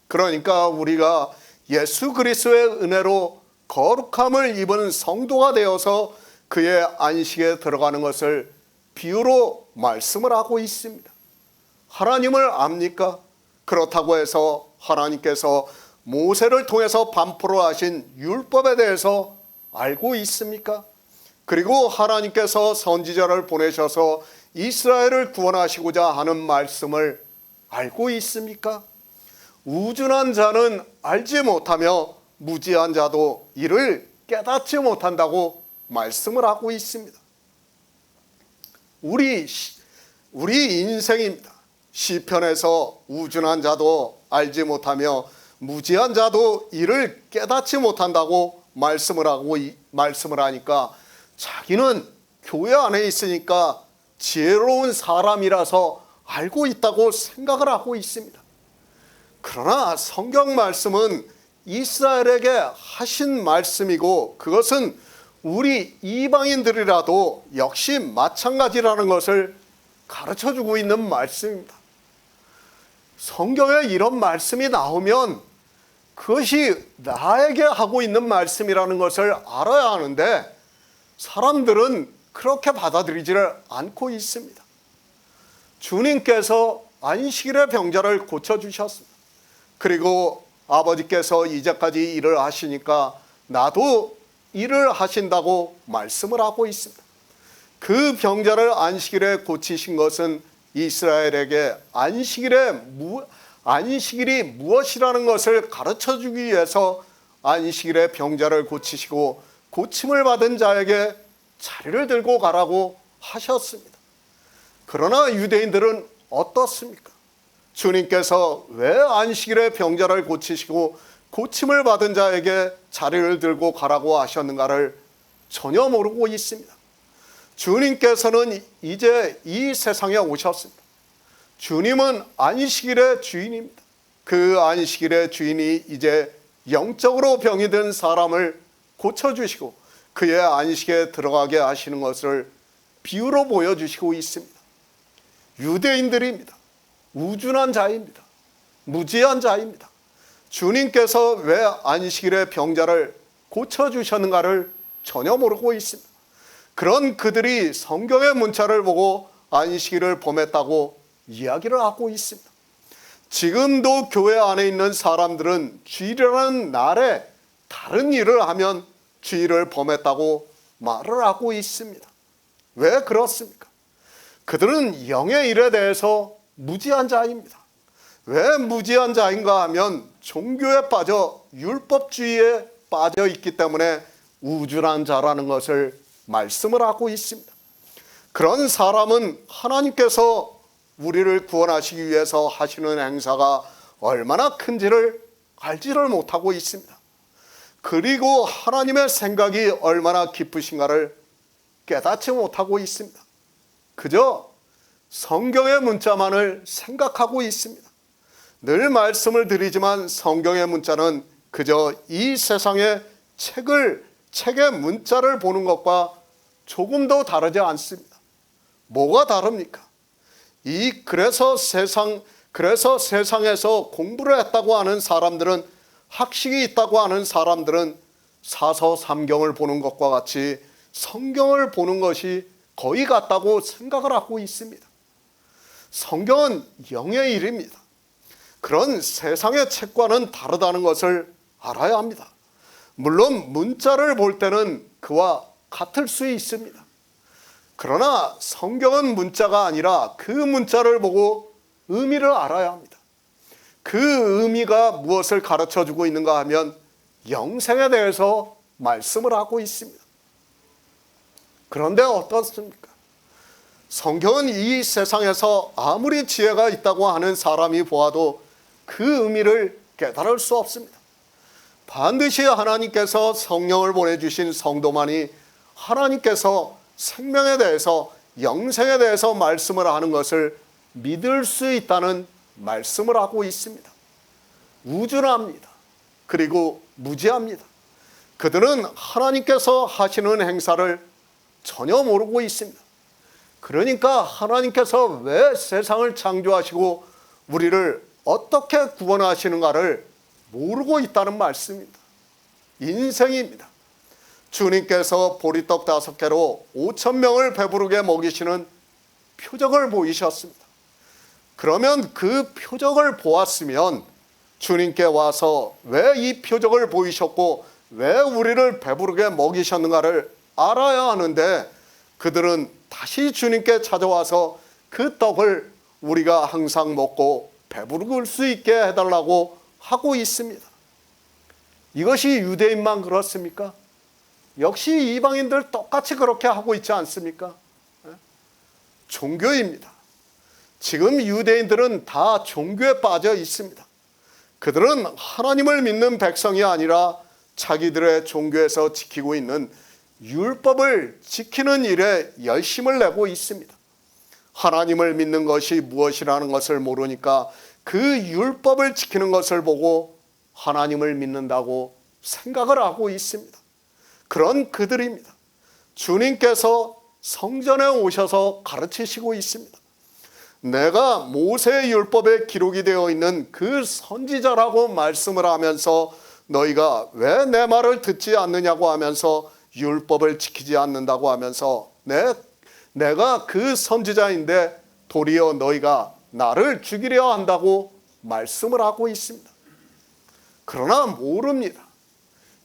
A: 그러니까 우리가 예수 그리스도의 은혜로 거룩함을 입은 성도가 되어서 그의 안식에 들어가는 것을 비유로 말씀을 하고 있습니다. 하나님을 압니까? 그렇다고 해서 하나님께서 모세를 통해서 반포로 하신 율법에 대해서 알고 있습니까? 그리고 하나님께서 선지자를 보내셔서 이스라엘을 구원하시고자 하는 말씀을 알고 있습니까? 우준한 자는 알지 못하며 무지한 자도 이를 깨닫지 못한다고 말씀을 하고 있습니다. 우리 인생입니다. 시편에서 우준한 자도 알지 못하며 무지한 자도 이를 깨닫지 못한다고 말씀을 하니까 자기는 교회 안에 있으니까 지혜로운 사람이라서 알고 있다고 생각을 하고 있습니다. 그러나 성경 말씀은 이스라엘에게 하신 말씀이고 그것은 우리 이방인들이라도 역시 마찬가지라는 것을 가르쳐주고 있는 말씀입니다. 성경에 이런 말씀이 나오면 그것이 나에게 하고 있는 말씀이라는 것을 알아야 하는데 사람들은 그렇게 받아들이지를 않고 있습니다. 주님께서 안식일의 병자를 고쳐주셨습니다. 그리고 아버지께서 이제까지 일을 하시니까 나도 일을 하신다고 말씀을 하고 있습니다. 그 병자를 안식일에 고치신 것은 이스라엘에게 안식일이 무엇이라는 것을 가르쳐주기 위해서 안식일에 병자를 고치시고 고침을 받은 자에게 자리를 들고 가라고 하셨습니다. 그러나 유대인들은 어떻습니까? 주님께서 왜 안식일에 병자를 고치시고 고침을 받은 자에게 자리를 들고 가라고 하셨는가를 전혀 모르고 있습니다. 주님께서는 이제 이 세상에 오셨습니다. 주님은 안식일의 주인입니다. 그 안식일의 주인이 이제 영적으로 병이 든 사람을 고쳐주시고 그의 안식에 들어가게 하시는 것을 비유로 보여주시고 있습니다. 유대인들입니다. 우준한 자입니다. 무지한 자입니다. 주님께서 왜 안식일의 병자를 고쳐주셨는가를 전혀 모르고 있습니다. 그런 그들이 성경의 문자를 보고 안식일을 범했다고 이야기를 하고 있습니다. 지금도 교회 안에 있는 사람들은 주일이라는 날에 다른 일을 하면 주일을 범했다고 말을 하고 있습니다. 왜 그렇습니까? 그들은 영의 일에 대해서 무지한 자입니다. 왜 무지한 자인가 하면 종교에 빠져 율법주의에 빠져 있기 때문에 우준한 자라는 것을 말씀을 하고 있습니다. 그런 사람은 하나님께서 우리를 구원하시기 위해서 하시는 행사가 얼마나 큰지를 알지를 못하고 있습니다. 그리고 하나님의 생각이 얼마나 깊으신가를 깨닫지 못하고 있습니다. 그저 성경의 문자만을 생각하고 있습니다. 늘 말씀을 드리지만 성경의 문자는 그저 이 세상의 책의 문자를 보는 것과 조금도 다르지 않습니다. 뭐가 다릅니까? 그래서 세상에서 공부를 했다고 하는 사람들은, 학식이 있다고 하는 사람들은 사서 삼경을 보는 것과 같이 성경을 보는 것이 거의 같다고 생각을 하고 있습니다. 성경은 영의 일입니다. 그런 세상의 책과는 다르다는 것을 알아야 합니다. 물론 문자를 볼 때는 그와 같을 수 있습니다. 그러나 성경은 문자가 아니라 그 문자를 보고 의미를 알아야 합니다. 그 의미가 무엇을 가르쳐주고 있는가 하면 영생에 대해서 말씀을 하고 있습니다. 그런데 어떻습니까? 성경은 이 세상에서 아무리 지혜가 있다고 하는 사람이 보아도 그 의미를 깨달을 수 없습니다. 반드시 하나님께서 성령을 보내주신 성도만이 하나님께서 생명에 대해서, 영생에 대해서 말씀을 하는 것을 믿을 수 있다는 말씀을 하고 있습니다. 우준합니다. 그리고 무지합니다. 그들은 하나님께서 하시는 행사를 전혀 모르고 있습니다. 그러니까 하나님께서 왜 세상을 창조하시고 우리를 어떻게 구원하시는가를 모르고 있다는 말씀입니다. 인생입니다. 주님께서 보리떡 5개로 5,000명을 배부르게 먹이시는 표적을 보이셨습니다. 그러면 그 표적을 보았으면 주님께 와서 왜 이 표적을 보이셨고 왜 우리를 배부르게 먹이셨는가를 알아야 하는데, 그들은 다시 주님께 찾아와서 그 떡을 우리가 항상 먹고 배부를 수 있게 해달라고 하고 있습니다. 이것이 유대인만 그렇습니까? 역시 이방인들 똑같이 그렇게 하고 있지 않습니까? 종교입니다. 지금 유대인들은 다 종교에 빠져 있습니다. 그들은 하나님을 믿는 백성이 아니라 자기들의 종교에서 지키고 있는 율법을 지키는 일에 열심을 내고 있습니다. 하나님을 믿는 것이 무엇이라는 것을 모르니까 그 율법을 지키는 것을 보고 하나님을 믿는다고 생각을 하고 있습니다. 그런 그들입니다. 주님께서 성전에 오셔서 가르치시고 있습니다. 내가 모세의 율법에 기록이 되어 있는 그 선지자라고 말씀을 하면서 너희가 왜 내 말을 듣지 않느냐고 하면서 율법을 지키지 않는다고 하면서 내가 그 선지자인데 도리어 너희가 나를 죽이려 한다고 말씀을 하고 있습니다. 그러나 모릅니다.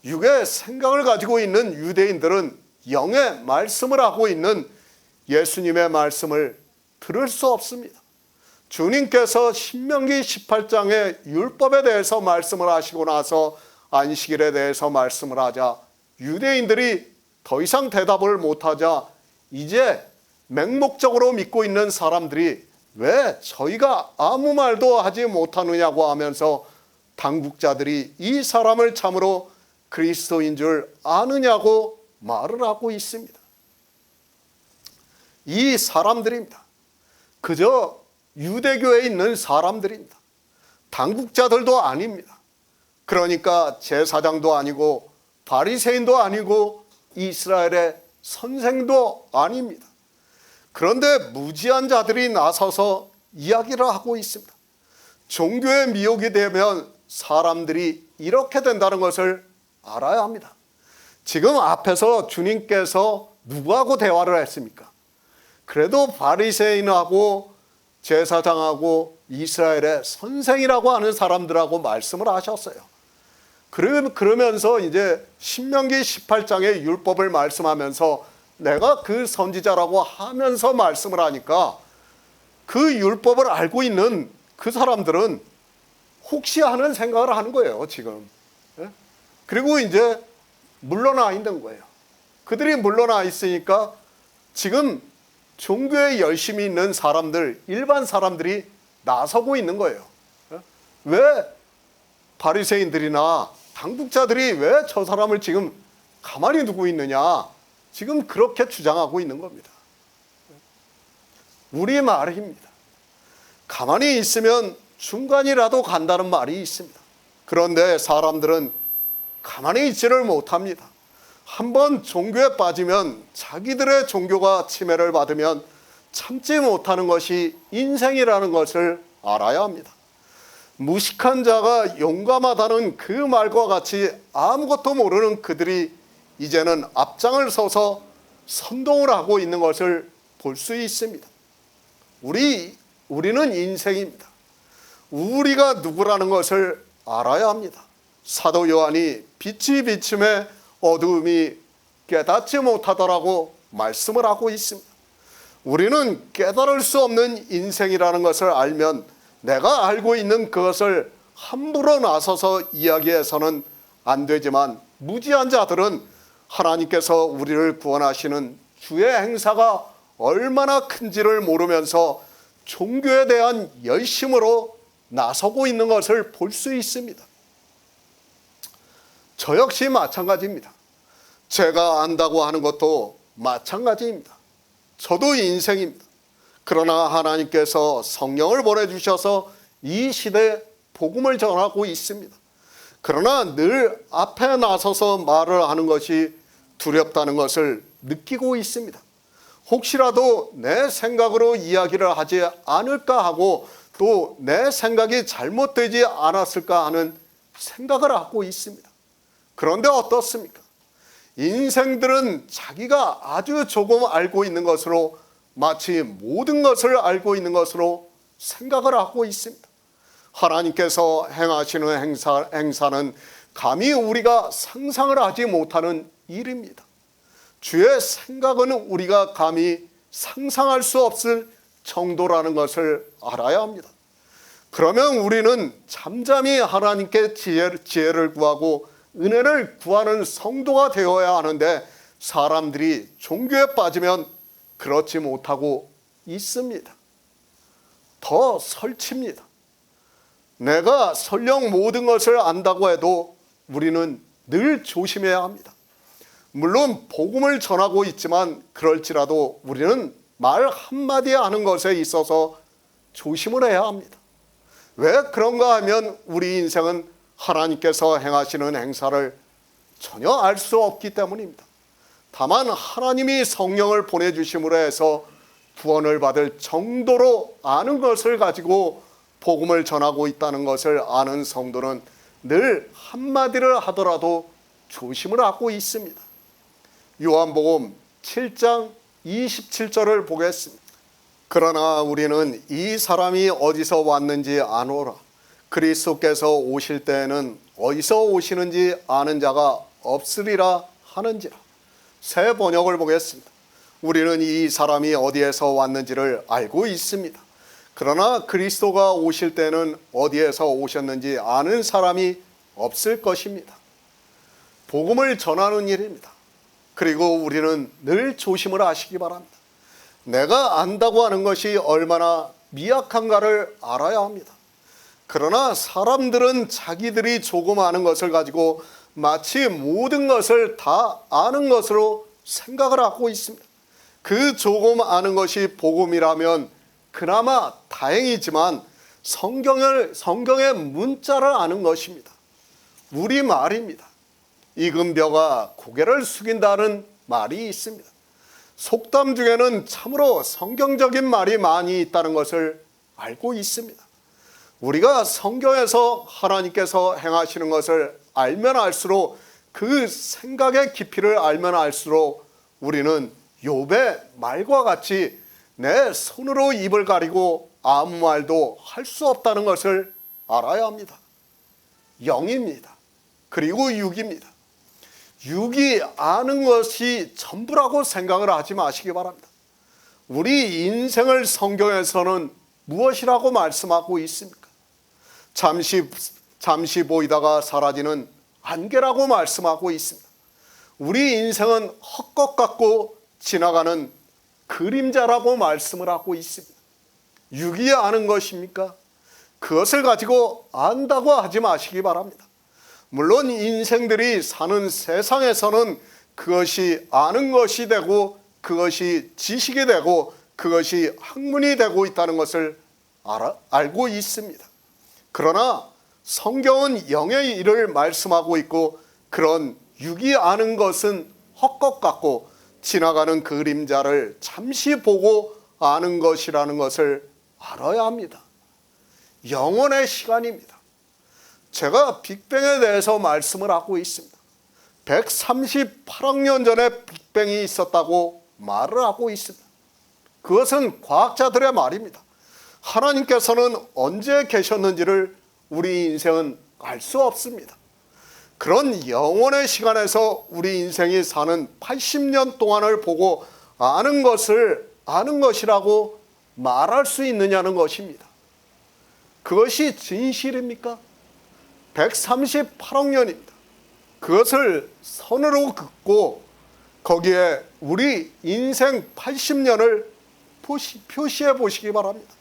A: 육의 생각을 가지고 있는 유대인들은 영의 말씀을 하고 있는 예수님의 말씀을 들을 수 없습니다. 주님께서 신명기 18장의 율법에 대해서 말씀을 하시고 나서 안식일에 대해서 말씀을 하자 유대인들이 더 이상 대답을 못하자 이제 맹목적으로 믿고 있는 사람들이 왜 저희가 아무 말도 하지 못하느냐고 하면서 당국자들이 이 사람을 참으로 그리스도인 줄 아느냐고 말을 하고 있습니다. 이 사람들입니다. 그저 유대교에 있는 사람들입니다. 당국자들도 아닙니다. 그러니까 제사장도 아니고 바리새인도 아니고 이스라엘의 선생도 아닙니다. 그런데 무지한 자들이 나서서 이야기를 하고 있습니다. 종교에 미혹이 되면 사람들이 이렇게 된다는 것을 알아야 합니다. 지금 앞에서 주님께서 누구하고 대화를 했습니까? 그래도 바리새인하고 제사장하고 이스라엘의 선생이라고 하는 사람들하고 말씀을 하셨어요. 그러면서 이제 신명기 18장의 율법을 말씀하면서 내가 그 선지자라고 하면서 말씀을 하니까 그 율법을 알고 있는 그 사람들은 혹시 하는 생각을 하는 거예요, 지금. 그리고 이제 물러나 있는 거예요. 그들이 물러나 있으니까 지금 종교에 열심히 있는 사람들, 일반 사람들이 나서고 있는 거예요. 왜 바리새인들이나 당국자들이 왜 저 사람을 지금 가만히 두고 있느냐? 지금 그렇게 주장하고 있는 겁니다. 우리 말입니다. 가만히 있으면 중간이라도 간다는 말이 있습니다. 그런데 사람들은 가만히 있지를 못합니다. 한번 종교에 빠지면 자기들의 종교가 침해를 받으면 참지 못하는 것이 인생이라는 것을 알아야 합니다. 무식한 자가 용감하다는 그 말과 같이 아무것도 모르는 그들이 이제는 앞장을 서서 선동을 하고 있는 것을 볼 수 있습니다. 우리는 인생입니다. 우리가 누구라는 것을 알아야 합니다. 사도 요한이 빛이 비침에 어두움이 깨닫지 못하더라고 말씀을 하고 있습니다. 우리는 깨달을 수 없는 인생이라는 것을 알면 내가 알고 있는 그것을 함부로 나서서 이야기해서는 안 되지만 무지한 자들은 하나님께서 우리를 구원하시는 주의 행사가 얼마나 큰지를 모르면서 종교에 대한 열심으로 나서고 있는 것을 볼 수 있습니다. 저 역시 마찬가지입니다. 제가 안다고 하는 것도 마찬가지입니다. 저도 인생입니다. 그러나 하나님께서 성령을 보내주셔서 이 시대에 복음을 전하고 있습니다. 그러나 늘 앞에 나서서 말을 하는 것이 두렵다는 것을 느끼고 있습니다. 혹시라도 내 생각으로 이야기를 하지 않을까 하고 또 내 생각이 잘못되지 않았을까 하는 생각을 하고 있습니다. 그런데 어떻습니까? 인생들은 자기가 아주 조금 알고 있는 것으로 마치 모든 것을 알고 있는 것으로 생각을 하고 있습니다. 하나님께서 행하시는 행사는 감히 우리가 상상을 하지 못하는 일입니다. 주의 생각은 우리가 감히 상상할 수 없을 정도라는 것을 알아야 합니다. 그러면 우리는 잠잠히 하나님께 지혜를 구하고 은혜를 구하는 성도가 되어야 하는데 사람들이 종교에 빠지면 그렇지 못하고 있습니다. 더 설칩니다. 내가 설령 모든 것을 안다고 해도 우리는 늘 조심해야 합니다. 물론 복음을 전하고 있지만 그럴지라도 우리는 말 한마디 하는 것에 있어서 조심을 해야 합니다. 왜 그런가 하면 우리 인생은 하나님께서 행하시는 행사를 전혀 알 수 없기 때문입니다. 다만 하나님이 성령을 보내주심으로 해서 구원을 받을 정도로 아는 것을 가지고 복음을 전하고 있다는 것을 아는 성도는 늘 한마디를 하더라도 조심을 하고 있습니다. 요한복음 7장 27절을 보겠습니다. 그러나 우리는 이 사람이 어디서 왔는지 아노라. 그리스도께서 오실 때에는 어디서 오시는지 아는 자가 없으리라 하는지라. 새 번역을 보겠습니다. 우리는 이 사람이 어디에서 왔는지를 알고 있습니다. 그러나 그리스도가 오실 때는 어디에서 오셨는지 아는 사람이 없을 것입니다. 복음을 전하는 일입니다. 그리고 우리는 늘 조심을 하시기 바랍니다. 내가 안다고 하는 것이 얼마나 미약한가를 알아야 합니다. 그러나 사람들은 자기들이 조금 아는 것을 가지고 마치 모든 것을 다 아는 것으로 생각을 하고 있습니다. 그 조금 아는 것이 복음이라면 그나마 다행이지만 성경의 문자를 아는 것입니다. 우리말입니다. 익은 벼가 고개를 숙인다는 말이 있습니다. 속담 중에는 참으로 성경적인 말이 많이 있다는 것을 알고 있습니다. 우리가 성경에서 하나님께서 행하시는 것을 알면 알수록 그 생각의 깊이를 알면 알수록 우리는 욥의 말과 같이 내 손으로 입을 가리고 아무 말도 할 수 없다는 것을 알아야 합니다. 영입니다. 그리고 육입니다. 육이 아는 것이 전부라고 생각을 하지 마시기 바랍니다. 우리 인생을 성경에서는 무엇이라고 말씀하고 있습니까? 잠시 보이다가 사라지는 안개라고 말씀하고 있습니다. 우리 인생은 헛것 같고 지나가는 그림자라고 말씀을 하고 있습니다. 육이 아는 것입니까? 그것을 가지고 안다고 하지 마시기 바랍니다. 물론 인생들이 사는 세상에서는 그것이 아는 것이 되고 그것이 지식이 되고 그것이 학문이 되고 있다는 것을 알고 있습니다. 그러나 성경은 영의 일을 말씀하고 있고 그런 육이 아는 것은 헛것 같고 지나가는 그림자를 잠시 보고 아는 것이라는 것을 알아야 합니다. 영원의 시간입니다. 제가 빅뱅에 대해서 말씀을 하고 있습니다. 138억 년 전에 빅뱅이 있었다고 말을 하고 있습니다. 그것은 과학자들의 말입니다. 하나님께서는 언제 계셨는지를 우리 인생은 알 수 없습니다. 그런 영원의 시간에서 우리 인생이 사는 80년 동안을 보고 아는 것을 아는 것이라고 말할 수 있느냐는 것입니다. 그것이 진실입니까? 138억 년입니다. 그것을 선으로 긋고 거기에 우리 인생 80년을 표시해 보시기 바랍니다.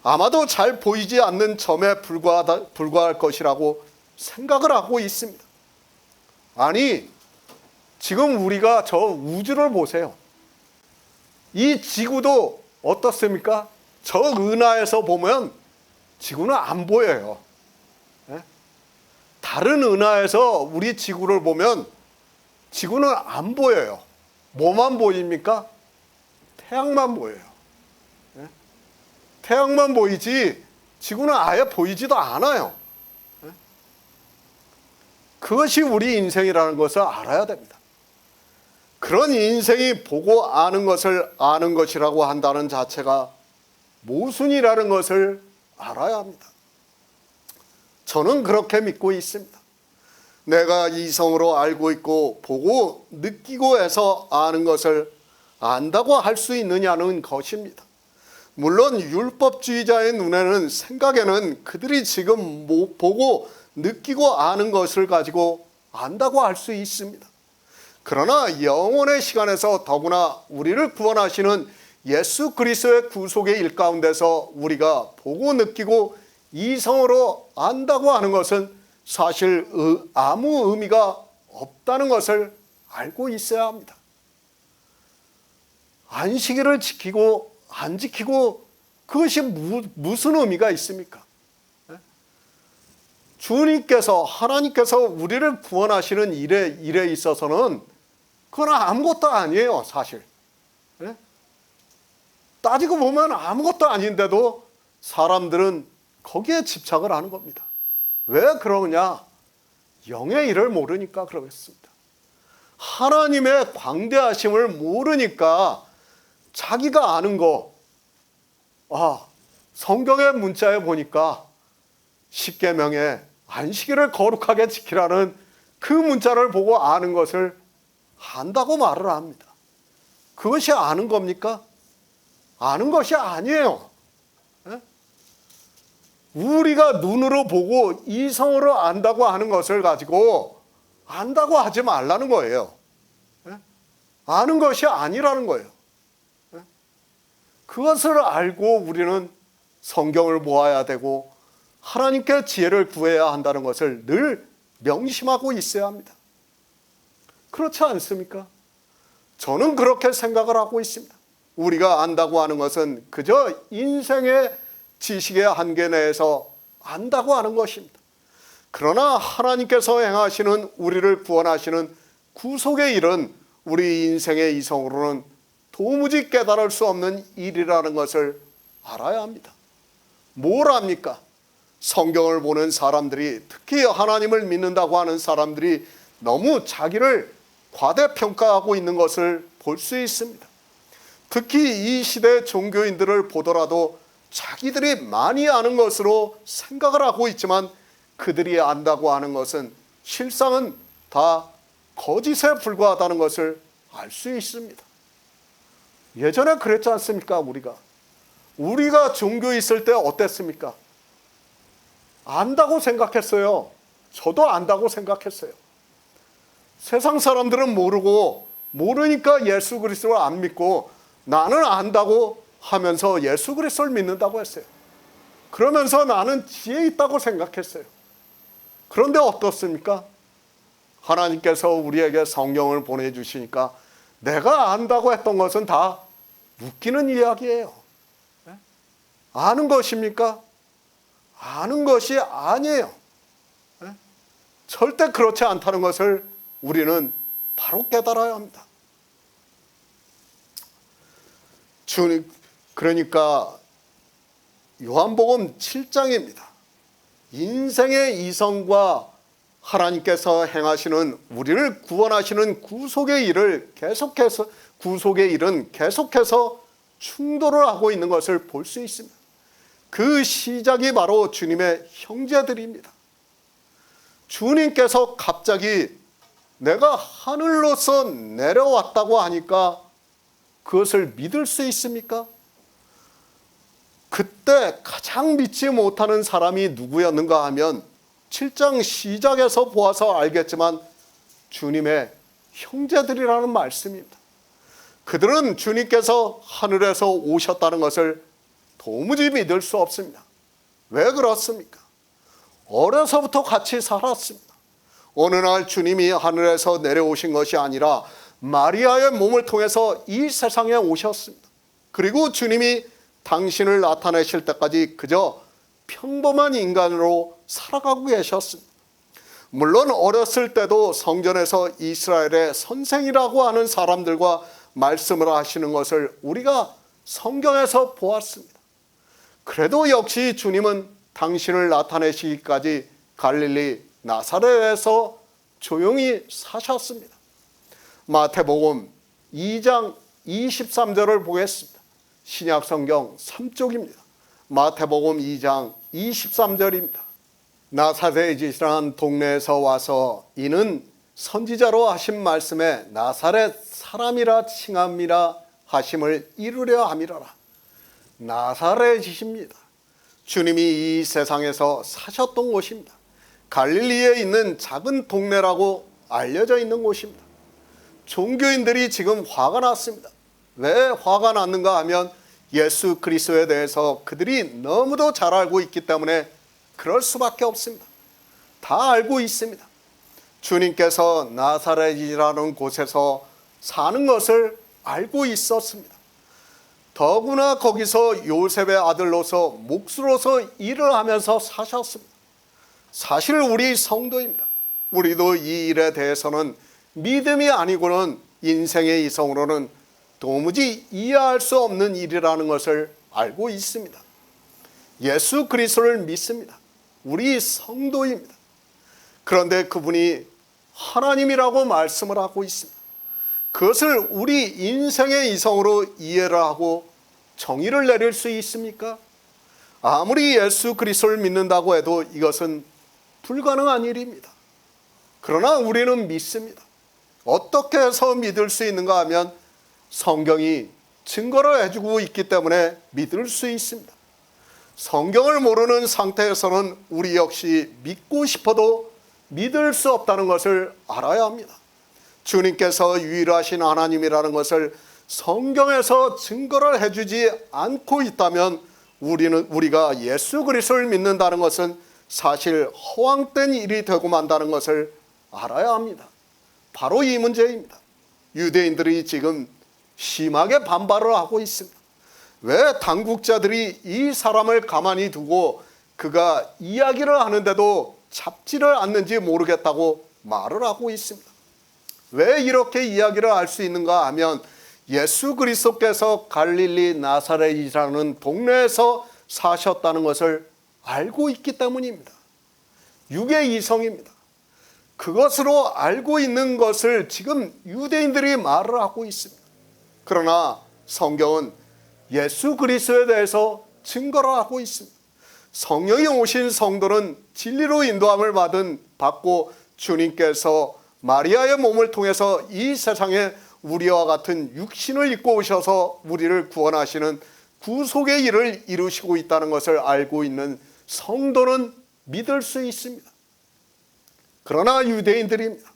A: 아마도 잘 보이지 않는 점에 불과할 것이라고 생각을 하고 있습니다. 아니, 지금 우리가 저 우주를 보세요. 이 지구도 어떻습니까? 저 은하에서 보면 지구는 안 보여요. 다른 은하에서 우리 지구를 보면 지구는 안 보여요. 뭐만 보입니까? 태양만 보여요. 태양만 보이지 지구는 아예 보이지도 않아요. 그것이 우리 인생이라는 것을 알아야 됩니다. 그런 인생이 보고 아는 것을 아는 것이라고 한다는 자체가 모순이라는 것을 알아야 합니다. 저는 그렇게 믿고 있습니다. 내가 이성으로 알고 있고 보고 느끼고 해서 아는 것을 안다고 할 수 있느냐는 것입니다. 물론 율법주의자의 눈에는 생각에는 그들이 지금 보고 느끼고 아는 것을 가지고 안다고 할 수 있습니다. 그러나 영원의 시간에서 더구나 우리를 구원하시는 예수 그리스도의 구속의 일 가운데서 우리가 보고 느끼고 이성으로 안다고 하는 것은 사실 아무 의미가 없다는 것을 알고 있어야 합니다. 안식일을 지키고 안 지키고 그것이 무슨 의미가 있습니까? 주님께서 하나님께서 우리를 구원하시는 일에 있어서는 그건 아무것도 아니에요, 사실. 따지고 보면 아무것도 아닌데도 사람들은 거기에 집착을 하는 겁니다. 왜 그러냐? 영의 일을 모르니까 그러겠습니다. 하나님의 광대하심을 모르니까 자기가 아는 거, 성경의 문자에 보니까 십계명에 안식일을 거룩하게 지키라는 그 문자를 보고 아는 것을 안다고 말을 합니다. 그것이 아는 겁니까? 아는 것이 아니에요. 우리가 눈으로 보고 이성으로 안다고 하는 것을 가지고 안다고 하지 말라는 거예요. 아는 것이 아니라는 거예요. 그것을 알고 우리는 성경을 모아야 되고 하나님께 지혜를 구해야 한다는 것을 늘 명심하고 있어야 합니다. 그렇지 않습니까? 저는 그렇게 생각을 하고 있습니다. 우리가 안다고 하는 것은 그저 인생의 지식의 한계 내에서 안다고 하는 것입니다. 그러나 하나님께서 행하시는 우리를 구원하시는 구속의 일은 우리 인생의 이성으로는 도무지 깨달을 수 없는 일이라는 것을 알아야 합니다. 뭘 압니까? 성경을 보는 사람들이, 특히 하나님을 믿는다고 하는 사람들이 너무 자기를 과대평가하고 있는 것을 볼 수 있습니다. 특히 이 시대 종교인들을 보더라도 자기들이 많이 아는 것으로 생각을 하고 있지만 그들이 안다고 하는 것은 실상은 다 거짓에 불과하다는 것을 알 수 있습니다. 예전에 그랬지 않습니까? 우리가 종교에 있을 때 어땠습니까? 안다고 생각했어요. 저도 안다고 생각했어요. 세상 사람들은 모르니까 예수 그리스도를 안 믿고 나는 안다고 하면서 예수 그리스도를 믿는다고 했어요. 그러면서 나는 지혜 있다고 생각했어요. 그런데 어떻습니까? 하나님께서 우리에게 성경을 보내주시니까 내가 안다고 했던 것은 다 웃기는 이야기예요. 아는 것입니까? 아는 것이 아니에요. 절대 그렇지 않다는 것을 우리는 바로 깨달아야 합니다. 그러니까 요한복음 7장입니다. 인생의 이성과 하나님께서 행하시는 우리를 구원하시는 구속의 일은 계속해서 충돌을 하고 있는 것을 볼 수 있습니다. 그 시작이 바로 주님의 형제들입니다. 주님께서 갑자기 내가 하늘로서 내려왔다고 하니까 그것을 믿을 수 있습니까? 그때 가장 믿지 못하는 사람이 누구였는가 하면 7장 시작에서 보아서 알겠지만 주님의 형제들이라는 말씀입니다. 그들은 주님께서 하늘에서 오셨다는 것을 도무지 믿을 수 없습니다. 왜 그렇습니까? 어려서부터 같이 살았습니다. 어느 날 주님이 하늘에서 내려오신 것이 아니라 마리아의 몸을 통해서 이 세상에 오셨습니다. 그리고 주님이 당신을 나타내실 때까지 그저 평범한 인간으로 살아가고 계셨습니다. 물론 어렸을 때도 성전에서 이스라엘의 선생이라고 하는 사람들과 말씀을 하시는 것을 우리가 성경에서 보았습니다. 그래도 역시 주님은 당신을 나타내시기까지 갈릴리 나사렛에서 조용히 사셨습니다. 마태복음 2장 23절을 보겠습니다. 신약성경 3쪽입니다. 마태복음 2장 23절입니다. 나사렛에 지시한 동네에서 와서 이는 선지자로 하신 말씀에 나사렛 사람이라 칭함이라 하심을 이루려 함이라라. 나사렛이십니다. 주님이 이 세상에서 사셨던 곳입니다. 갈릴리에 있는 작은 동네라고 알려져 있는 곳입니다. 종교인들이 지금 화가 났습니다. 왜 화가 났는가 하면 예수 그리스도에 대해서 그들이 너무도 잘 알고 있기 때문에 그럴 수밖에 없습니다. 다 알고 있습니다. 주님께서 나사렛이라는 곳에서 사는 것을 알고 있었습니다. 더구나 거기서 요셉의 아들로서 목수로서 일을 하면서 사셨습니다. 사실 우리 성도입니다. 우리도 이 일에 대해서는 믿음이 아니고는 인생의 이성으로는 도무지 이해할 수 없는 일이라는 것을 알고 있습니다. 예수 그리스도를 믿습니다. 우리 성도입니다. 그런데 그분이 하나님이라고 말씀을 하고 있습니다. 그것을 우리 인생의 이성으로 이해를 하고 정의를 내릴 수 있습니까? 아무리 예수 그리스도를 믿는다고 해도 이것은 불가능한 일입니다. 그러나 우리는 믿습니다. 어떻게 해서 믿을 수 있는가 하면 성경이 증거를 해주고 있기 때문에 믿을 수 있습니다. 성경을 모르는 상태에서는 우리 역시 믿고 싶어도 믿을 수 없다는 것을 알아야 합니다. 주님께서 유일하신 하나님이라는 것을 성경에서 증거를 해주지 않고 있다면 우리가 예수 그리스도를 믿는다는 것은 사실 허황된 일이 되고 만다는 것을 알아야 합니다. 바로 이 문제입니다. 유대인들이 지금 심하게 반발을 하고 있습니다. 왜 당국자들이 이 사람을 가만히 두고 그가 이야기를 하는데도 잡지를 않는지 모르겠다고 말을 하고 있습니다. 왜 이렇게 이야기를 할 수 있는가 하면 예수 그리스도께서 갈릴리 나사렛이라는 동네에서 사셨다는 것을 알고 있기 때문입니다. 육의 이성입니다. 그것으로 알고 있는 것을 지금 유대인들이 말을 하고 있습니다. 그러나 성경은 예수 그리스도에 대해서 증거를 하고 있습니다. 성령이 오신 성도는 진리로 인도함을 받고 주님께서 마리아의 몸을 통해서 이 세상에 우리와 같은 육신을 입고 오셔서 우리를 구원하시는 구속의 일을 이루시고 있다는 것을 알고 있는 성도는 믿을 수 있습니다. 그러나 유대인들입니다.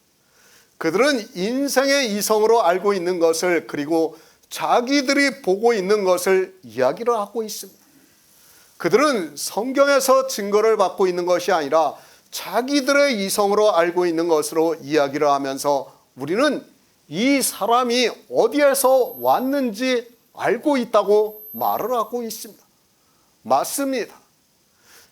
A: 그들은 인생의 이성으로 알고 있는 것을 그리고 자기들이 보고 있는 것을 이야기를 하고 있습니다. 그들은 성경에서 증거를 받고 있는 것이 아니라 자기들의 이성으로 알고 있는 것으로 이야기를 하면서 우리는 이 사람이 어디에서 왔는지 알고 있다고 말을 하고 있습니다. 맞습니다.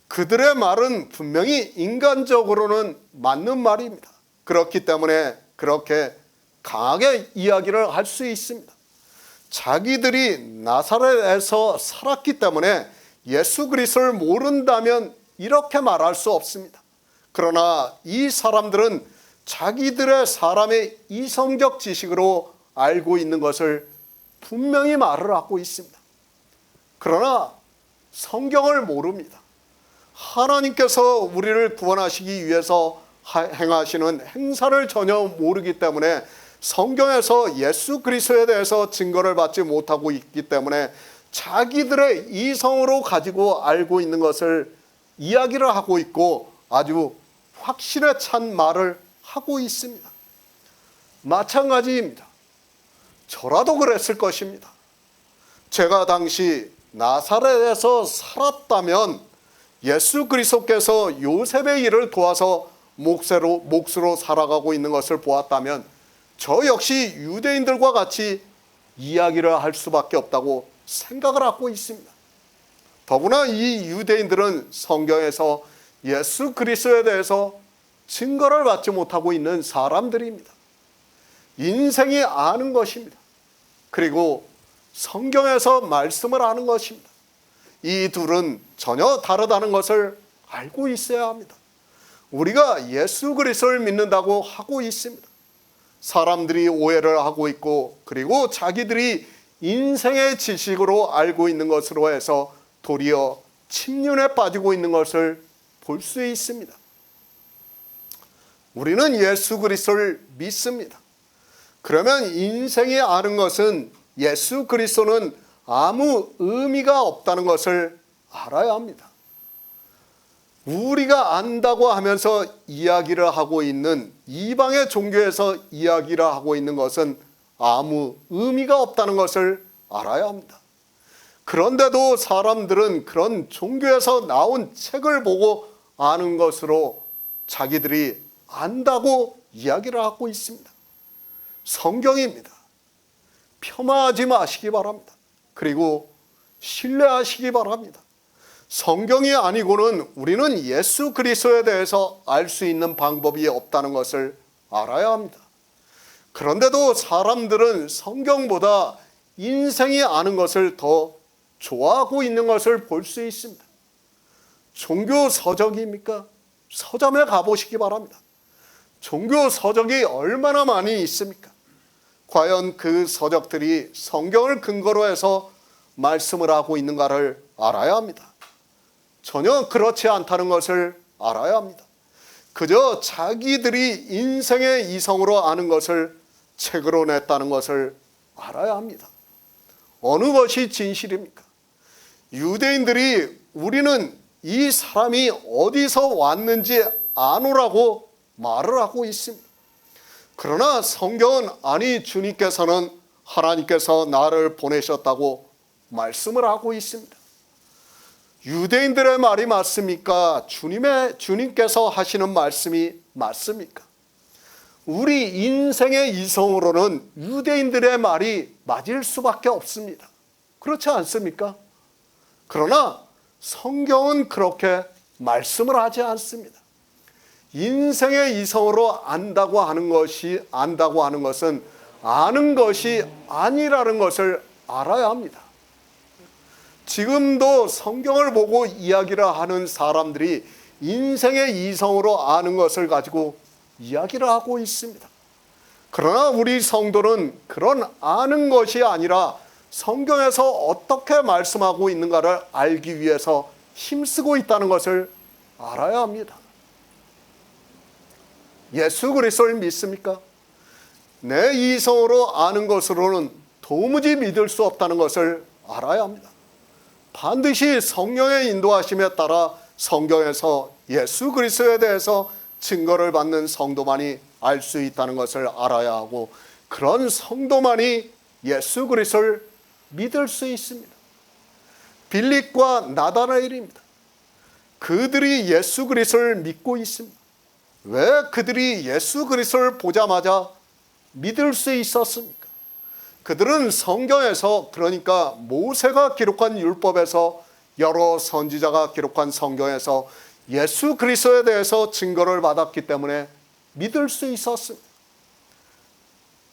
A: 그들의 말은 분명히 인간적으로는 맞는 말입니다. 그렇기 때문에 그렇게 강하게 이야기를 할 수 있습니다. 자기들이 나사렛에서 살았기 때문에 예수 그리스도를 모른다면 이렇게 말할 수 없습니다. 그러나 이 사람들은 자기들의 사람의 이성적 지식으로 알고 있는 것을 분명히 말을 하고 있습니다. 그러나 성경을 모릅니다. 하나님께서 우리를 구원하시기 위해서 행하시는 행사를 전혀 모르기 때문에 성경에서 예수 그리스도에 대해서 증거를 받지 못하고 있기 때문에 자기들의 이성으로 가지고 알고 있는 것을 이야기를 하고 있고 아주 확신에 찬 말을 하고 있습니다. 마찬가지입니다. 저라도 그랬을 것입니다. 제가 당시 나사렛에서 살았다면 예수 그리스도께서 요셉의 일을 도와서 몫으로 살아가고 있는 것을 보았다면 저 역시 유대인들과 같이 이야기를 할 수밖에 없다고 생각을 하고 있습니다. 더구나 이 유대인들은 성경에서 예수 그리스도에 대해서 증거를 받지 못하고 있는 사람들입니다. 인생이 아는 것입니다. 그리고 성경에서 말씀을 아는 것입니다. 이 둘은 전혀 다르다는 것을 알고 있어야 합니다. 우리가 예수 그리스도를 믿는다고 하고 있습니다. 사람들이 오해를 하고 있고 그리고 자기들이 인생의 지식으로 알고 있는 것으로 해서 도리어 침륜에 빠지고 있는 것을 볼 수 있습니다. 우리는 예수 그리스도를 믿습니다. 그러면 인생이 아는 것은 예수 그리스도는 아무 의미가 없다는 것을 알아야 합니다. 우리가 안다고 하면서 이야기를 하고 있는 이방의 종교에서 이야기를 하고 있는 것은 아무 의미가 없다는 것을 알아야 합니다. 그런데도 사람들은 그런 종교에서 나온 책을 보고 아는 것으로 자기들이 안다고 이야기를 하고 있습니다. 성경입니다. 폄하하지 마시기 바랍니다. 그리고 신뢰하시기 바랍니다. 성경이 아니고는 우리는 예수 그리스도에 대해서 알 수 있는 방법이 없다는 것을 알아야 합니다. 그런데도 사람들은 성경보다 인생이 아는 것을 더 좋아하고 있는 것을 볼 수 있습니다. 종교 서적입니까? 서점에 가보시기 바랍니다. 종교 서적이 얼마나 많이 있습니까? 과연 그 서적들이 성경을 근거로 해서 말씀을 하고 있는가를 알아야 합니다. 전혀 그렇지 않다는 것을 알아야 합니다. 그저 자기들이 인생의 이성으로 아는 것을 책으로 냈다는 것을 알아야 합니다. 어느 것이 진실입니까? 유대인들이 우리는 이 사람이 어디서 왔는지 아노라고 말을 하고 있습니다. 그러나 성경은 아니 주님께서는 하나님께서 나를 보내셨다고 말씀을 하고 있습니다. 유대인들의 말이 맞습니까? 주님께서 하시는 말씀이 맞습니까? 우리 인생의 이성으로는 유대인들의 말이 맞을 수밖에 없습니다. 그렇지 않습니까? 그러나 성경은 그렇게 말씀을 하지 않습니다. 인생의 이성으로 안다고 하는 것은 아는 것이 아니라는 것을 알아야 합니다. 지금도 성경을 보고 이야기를 하는 사람들이 인생의 이성으로 아는 것을 가지고 이야기를 하고 있습니다. 그러나 우리 성도는 그런 아는 것이 아니라 성경에서 어떻게 말씀하고 있는가를 알기 위해서 힘쓰고 있다는 것을 알아야 합니다. 예수 그리스도를 믿습니까? 내 이성으로 아는 것으로는 도무지 믿을 수 없다는 것을 알아야 합니다. 반드시 성령의 인도하심에 따라 성경에서 예수 그리스도에 대해서 증거를 받는 성도만이 알 수 있다는 것을 알아야 하고 그런 성도만이 예수 그리스도를 믿을 수 있습니다. 빌립과 나다나엘입니다. 그들이 예수 그리스도를 믿고 있습니다. 왜 그들이 예수 그리스도를 보자마자 믿을 수 있었습니까? 그들은 성경에서, 그러니까 모세가 기록한 율법에서 여러 선지자가 기록한 성경에서 예수 그리스도에 대해서 증거를 받았기 때문에 믿을 수 있었습니다.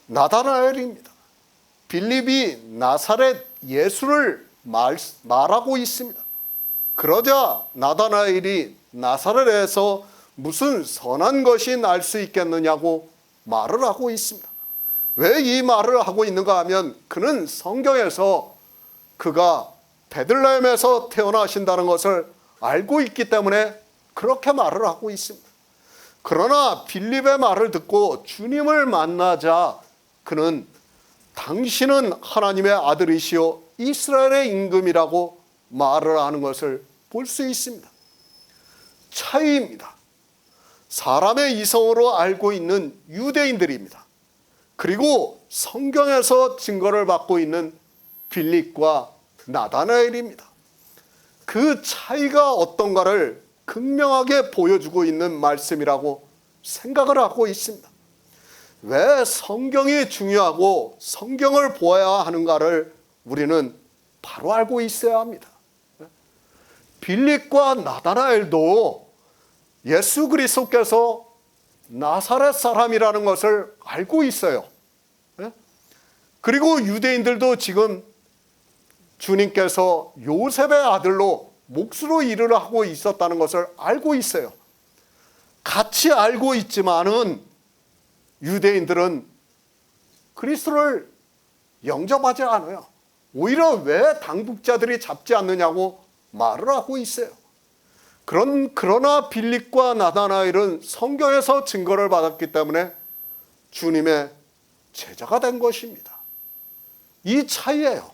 A: 나다나엘입니다. 빌립이 나사렛 예수를 말하고 있습니다. 그러자 나다나엘이 나사렛에서 무슨 선한 것이 날 수 있겠느냐고 말을 하고 있습니다. 왜 이 말을 하고 있는가 하면 그는 성경에서 그가 베들레헴에서 태어나신다는 것을 알고 있기 때문에 그렇게 말을 하고 있습니다. 그러나 빌립의 말을 듣고 주님을 만나자 그는 당신은 하나님의 아들이시요 이스라엘의 임금이라고 말을 하는 것을 볼 수 있습니다. 차이입니다. 사람의 이성으로 알고 있는 유대인들입니다. 그리고 성경에서 증거를 받고 있는 빌립과 나다나엘입니다. 그 차이가 어떤가를 극명하게 보여주고 있는 말씀이라고 생각을 하고 있습니다. 왜 성경이 중요하고 성경을 보아야 하는가를 우리는 바로 알고 있어야 합니다. 빌립과 나다나엘도 예수 그리스도께서 나사렛 사람이라는 것을 알고 있어요. 그리고 유대인들도 지금 주님께서 요셉의 아들로 몫으로 일을 하고 있었다는 것을 알고 있어요. 같이 알고 있지만은 유대인들은 그리스도를 영접하지 않아요. 오히려 왜 당국자들이 잡지 않느냐고 말을 하고 있어요. 그러나 빌립과 나다나엘은 성경에서 증거를 받았기 때문에 주님의 제자가 된 것입니다. 이 차이예요.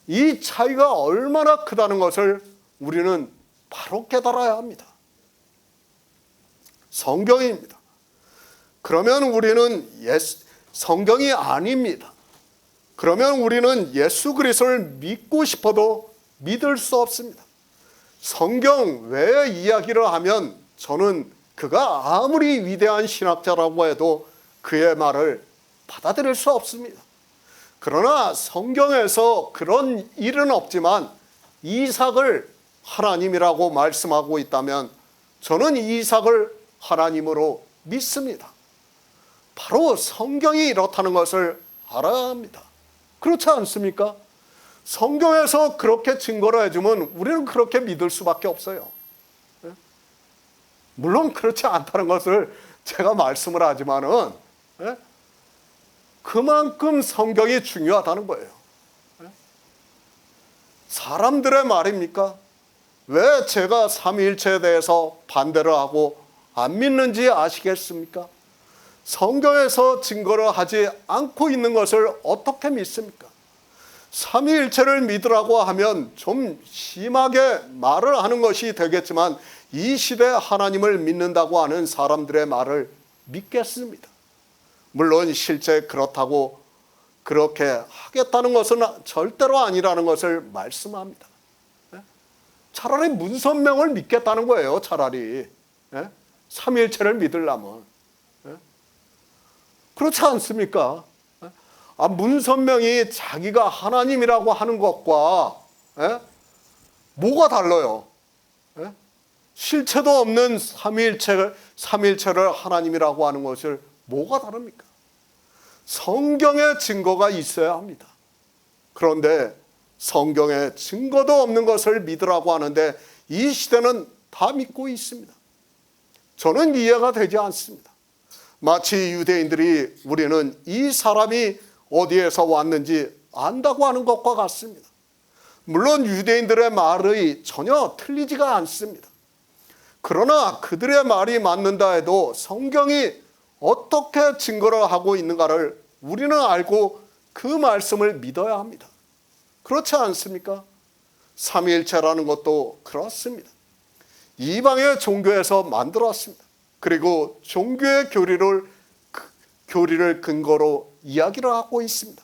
A: 이 차이가 얼마나 크다는 것을 우리는 바로 깨달아야 합니다. 성경입니다. 그러면 우리는 성경이 아닙니다. 그러면 우리는 예수 그리스도를 믿고 싶어도 믿을 수 없습니다. 성경 외의 이야기를 하면 저는 그가 아무리 위대한 신학자라고 해도 그의 말을 받아들일 수 없습니다. 그러나 성경에서 그런 일은 없지만 이삭을 하나님이라고 말씀하고 있다면 저는 이삭을 하나님으로 믿습니다. 바로 성경이 이렇다는 것을 알아야 합니다. 그렇지 않습니까? 성경에서 그렇게 증거를 해주면 우리는 그렇게 믿을 수밖에 없어요. 물론 그렇지 않다는 것을 제가 말씀을 하지만은 그만큼 성경이 중요하다는 거예요. 사람들의 말입니까? 왜 제가 삼위일체에 대해서 반대를 하고 안 믿는지 아시겠습니까? 성경에서 증거를 하지 않고 있는 것을 어떻게 믿습니까? 삼위일체를 믿으라고 하면 좀 심하게 말을 하는 것이 되겠지만 이 시대에 하나님을 믿는다고 하는 사람들의 말을 믿겠습니다. 물론 실제 그렇다고 그렇게 하겠다는 것은 절대로 아니라는 것을 말씀합니다. 차라리 문선명을 믿겠다는 거예요. 차라리 삼위일체를 믿으려면. 그렇지 않습니까? 문선명이 자기가 하나님이라고 하는 것과 뭐가 달라요? 실체도 없는 삼위일체를 하나님이라고 하는 것을 뭐가 다릅니까? 성경의 증거가 있어야 합니다. 그런데 성경에 증거도 없는 것을 믿으라고 하는데 이 시대는 다 믿고 있습니다. 저는 이해가 되지 않습니다. 마치 유대인들이 우리는 이 사람이 어디에서 왔는지 안다고 하는 것과 같습니다. 물론 유대인들의 말이 전혀 틀리지가 않습니다. 그러나 그들의 말이 맞는다 해도 성경이 어떻게 증거를 하고 있는가를 우리는 알고 그 말씀을 믿어야 합니다. 그렇지 않습니까? 삼위일체라는 것도 그렇습니다. 이방의 종교에서 만들었습니다. 그리고 종교의 교리를 근거로 이야기를 하고 있습니다.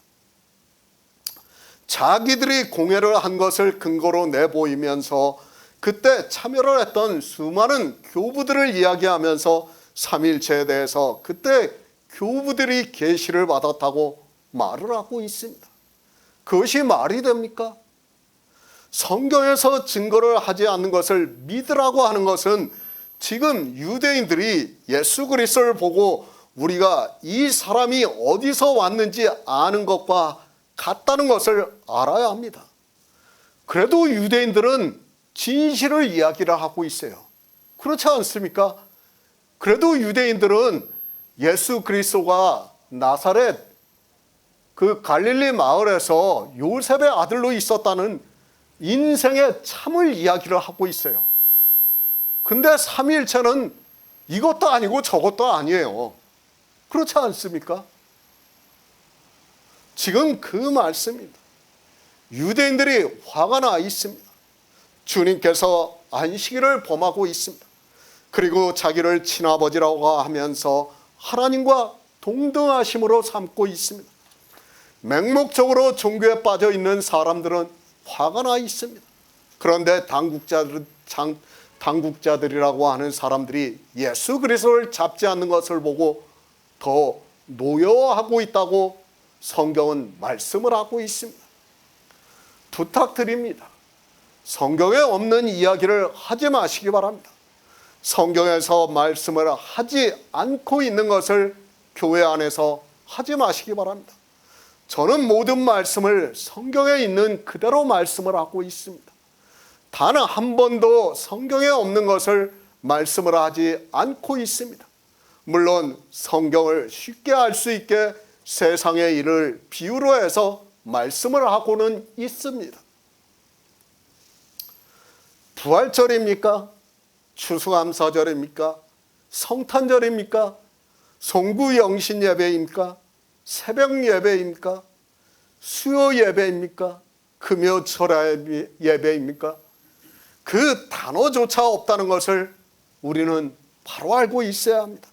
A: 자기들이 공회를 한 것을 근거로 내보이면서 그때 참여를 했던 수많은 교부들을 이야기하면서 삼위일체에 대해서 그때 교부들이 계시를 받았다고 말을 하고 있습니다. 그것이 말이 됩니까? 성경에서 증거를 하지 않는 것을 믿으라고 하는 것은 지금 유대인들이 예수 그리스도를 보고 우리가 이 사람이 어디서 왔는지 아는 것과 같다는 것을 알아야 합니다. 그래도 유대인들은 진실을 이야기를 하고 있어요. 그렇지 않습니까? 그래도 유대인들은 예수 그리스도가 나사렛 그 갈릴리 마을에서 요셉의 아들로 있었다는 인생의 참을 이야기를 하고 있어요. 근데 삼위일체는 이것도 아니고 저것도 아니에요. 그렇지 않습니까? 지금 그 말씀입니다. 유대인들이 화가 나 있습니다. 주님께서 안식일을 범하고 있습니다. 그리고 자기를 친아버지라고 하면서 하나님과 동등하심으로 삼고 있습니다. 맹목적으로 종교에 빠져 있는 사람들은 화가 나 있습니다. 그런데 당국자들이라고 하는 사람들이 예수 그리스도를 잡지 않는 것을 보고 더 노여워하고 있다고 성경은 말씀을 하고 있습니다. 부탁드립니다. 성경에 없는 이야기를 하지 마시기 바랍니다. 성경에서 말씀을 하지 않고 있는 것을 교회 안에서 하지 마시기 바랍니다. 저는 모든 말씀을 성경에 있는 그대로 말씀을 하고 있습니다. 단 한 번도 성경에 없는 것을 말씀을 하지 않고 있습니다. 물론 성경을 쉽게 알 수 있게 세상의 일을 비유로 해서 말씀을 하고는 있습니다. 부활절입니까? 추수감사절입니까? 성탄절입니까? 송구영신 예배입니까? 새벽 예배입니까? 수요 예배입니까? 금요철야 예배입니까? 그 단어조차 없다는 것을 우리는 바로 알고 있어야 합니다.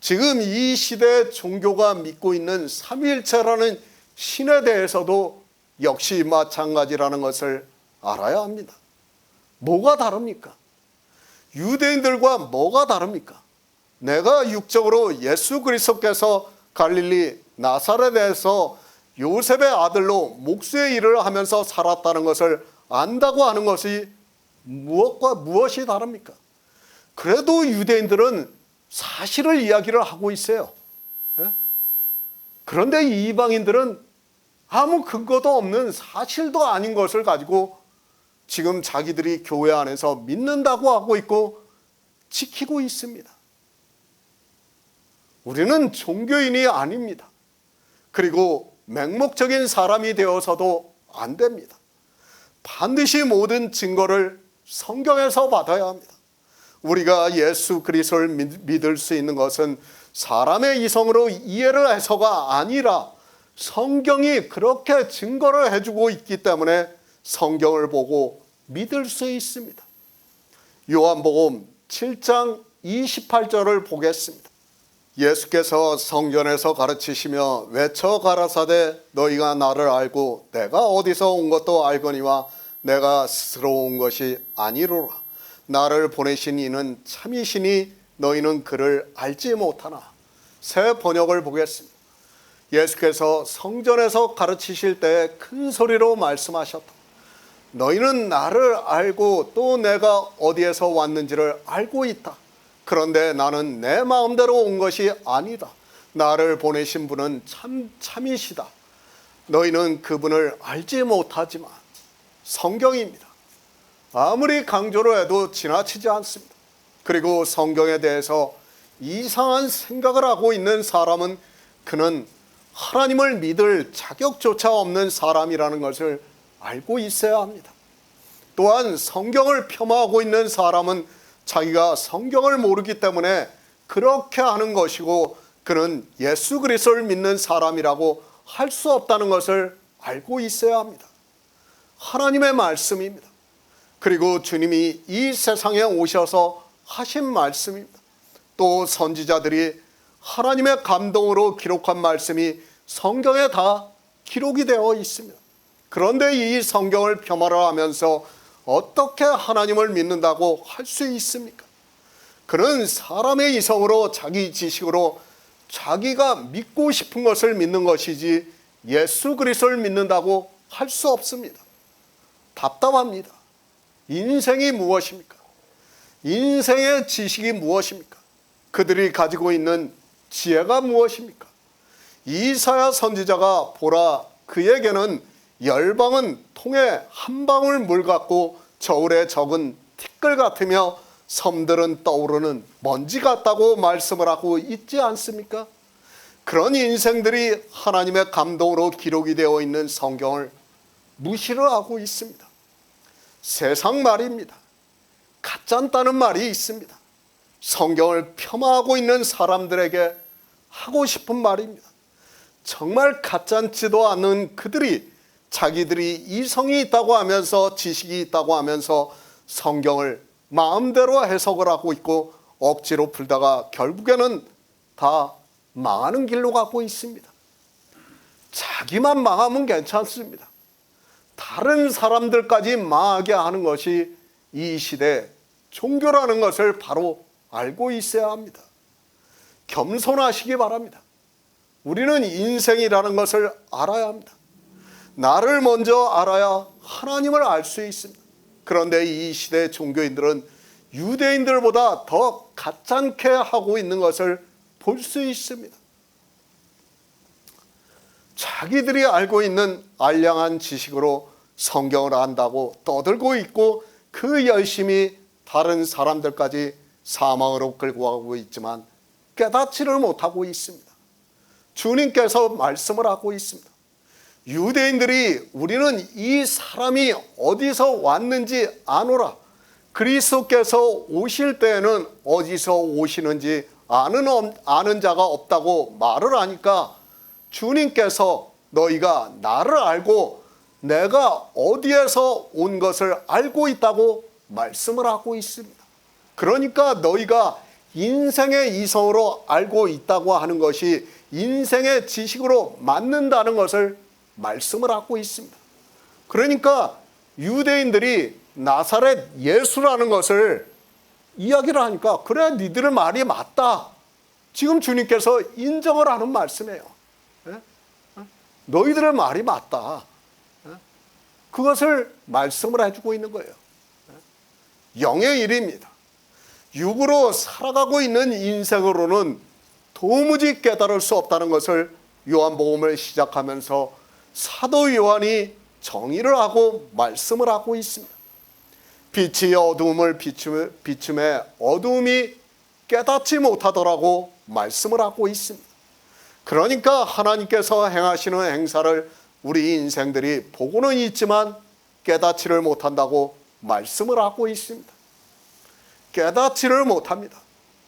A: 지금 이 시대의 종교가 믿고 있는 삼위일체라는 신에 대해서도 역시 마찬가지라는 것을 알아야 합니다. 뭐가 다릅니까? 유대인들과 뭐가 다릅니까? 내가 육적으로 예수 그리스도께서 갈릴리 나사렛에서 요셉의 아들로 목수의 일을 하면서 살았다는 것을 안다고 하는 것이 무엇과 무엇이 다릅니까? 그래도 유대인들은 사실을 이야기를 하고 있어요. 그런데 이방인들은 아무 근거도 없는 사실도 아닌 것을 가지고 지금 자기들이 교회 안에서 믿는다고 하고 있고 지키고 있습니다. 우리는 종교인이 아닙니다. 그리고 맹목적인 사람이 되어서도 안 됩니다. 반드시 모든 증거를 성경에서 받아야 합니다. 우리가 예수 그리스도를 믿을 수 있는 것은 사람의 이성으로 이해를 해서가 아니라 성경이 그렇게 증거를 해주고 있기 때문에 성경을 보고 믿을 수 있습니다. 요한복음 7장 28절을 보겠습니다. 예수께서 성전에서 가르치시며 외쳐 가라사대 너희가 나를 알고 내가 어디서 온 것도 알거니와 내가 스스로 온 것이 아니로라. 나를 보내신 이는 참이시니 너희는 그를 알지 못하나. 새 번역을 보겠습니다. 예수께서 성전에서 가르치실 때 큰 소리로 말씀하셨다. 너희는 나를 알고 또 내가 어디에서 왔는지를 알고 있다. 그런데 나는 내 마음대로 온 것이 아니다. 나를 보내신 분은 참이시다. 너희는 그분을 알지 못하지만 성경입니다. 아무리 강조를 해도 지나치지 않습니다. 그리고 성경에 대해서 이상한 생각을 하고 있는 사람은 그는 하나님을 믿을 자격조차 없는 사람이라는 것을 알고 있어야 합니다. 또한 성경을 폄하하고 있는 사람은 자기가 성경을 모르기 때문에 그렇게 하는 것이고 그는 예수 그리스도를 믿는 사람이라고 할 수 없다는 것을 알고 있어야 합니다. 하나님의 말씀입니다. 그리고 주님이 이 세상에 오셔서 하신 말씀입니다. 또 선지자들이 하나님의 감동으로 기록한 말씀이 성경에 다 기록이 되어 있습니다. 그런데 이 성경을 폄하를 하면서 어떻게 하나님을 믿는다고 할 수 있습니까? 그는 사람의 이성으로 자기 지식으로 자기가 믿고 싶은 것을 믿는 것이지 예수 그리스도를 믿는다고 할 수 없습니다. 답답합니다. 인생이 무엇입니까? 인생의 지식이 무엇입니까? 그들이 가지고 있는 지혜가 무엇입니까? 이사야 선지자가 보라 그에게는 열방은 통에 한 방울 물 같고 저울에 적은 티끌 같으며 섬들은 떠오르는 먼지 같다고 말씀을 하고 있지 않습니까? 그런 인생들이 하나님의 감동으로 기록이 되어 있는 성경을 무시를 하고 있습니다. 세상 말입니다. 가짜다는 말이 있습니다. 성경을 폄하하고 있는 사람들에게 하고 싶은 말입니다. 정말 가짜지도 않은 그들이 자기들이 이성이 있다고 하면서 지식이 있다고 하면서 성경을 마음대로 해석을 하고 있고 억지로 풀다가 결국에는 다 망하는 길로 가고 있습니다. 자기만 망하면 괜찮습니다. 다른 사람들까지 망하게 하는 것이 이 시대 종교라는 것을 바로 알고 있어야 합니다. 겸손하시기 바랍니다. 우리는 인생이라는 것을 알아야 합니다. 나를 먼저 알아야 하나님을 알 수 있습니다. 그런데 이 시대 종교인들은 유대인들보다 더 가짜게 하고 있는 것을 볼 수 있습니다. 자기들이 알고 있는 알량한 지식으로 성경을 안다고 떠들고 있고 그 열심히 다른 사람들까지 사망으로 끌고 가고 있지만 깨닫지를 못하고 있습니다. 주님께서 말씀을 하고 있습니다. 유대인들이 우리는 이 사람이 어디서 왔는지 아노라. 그리스도께서 오실 때에는 어디서 오시는지 아는 자가 없다고 말을 하니까 주님께서 너희가 나를 알고 내가 어디에서 온 것을 알고 있다고 말씀을 하고 있습니다. 그러니까 너희가 인생의 이성으로 알고 있다고 하는 것이 인생의 지식으로 맞는다는 것을 말씀을 하고 있습니다. 그러니까 유대인들이 나사렛 예수라는 것을 이야기를 하니까 그래 니들 말이 맞다. 지금 주님께서 인정을 하는 말씀이에요. 너희들의 말이 맞다. 그것을 말씀을 해주고 있는 거예요. 영의 일입니다. 육으로 살아가고 있는 인생으로는 도무지 깨달을 수 없다는 것을 요한복음을 시작하면서 사도 요한이 정의를 하고 말씀을 하고 있습니다. 빛이 어두움을 비춤에 어두움이 깨닫지 못하더라고 말씀을 하고 있습니다. 그러니까 하나님께서 행하시는 행사를 우리 인생들이 보고는 있지만 깨닫지를 못한다고 말씀을 하고 있습니다. 깨닫지를 못합니다.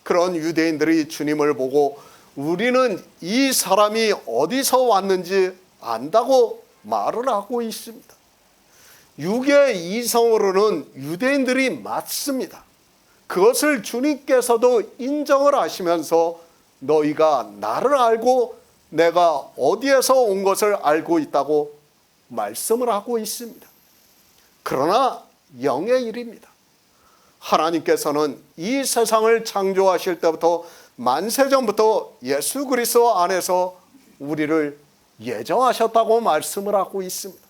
A: 그런 유대인들이 주님을 보고 우리는 이 사람이 어디서 왔는지 안다고 말을 하고 있습니다. 육의 이성으로는 유대인들이 맞습니다. 그것을 주님께서도 인정을 하시면서 너희가 나를 알고 내가 어디에서 온 것을 알고 있다고 말씀을 하고 있습니다. 그러나 영의 일입니다. 하나님께서는 이 세상을 창조하실 때부터 만세전부터 예수 그리스도 안에서 우리를 예정하셨다고 말씀을 하고 있습니다.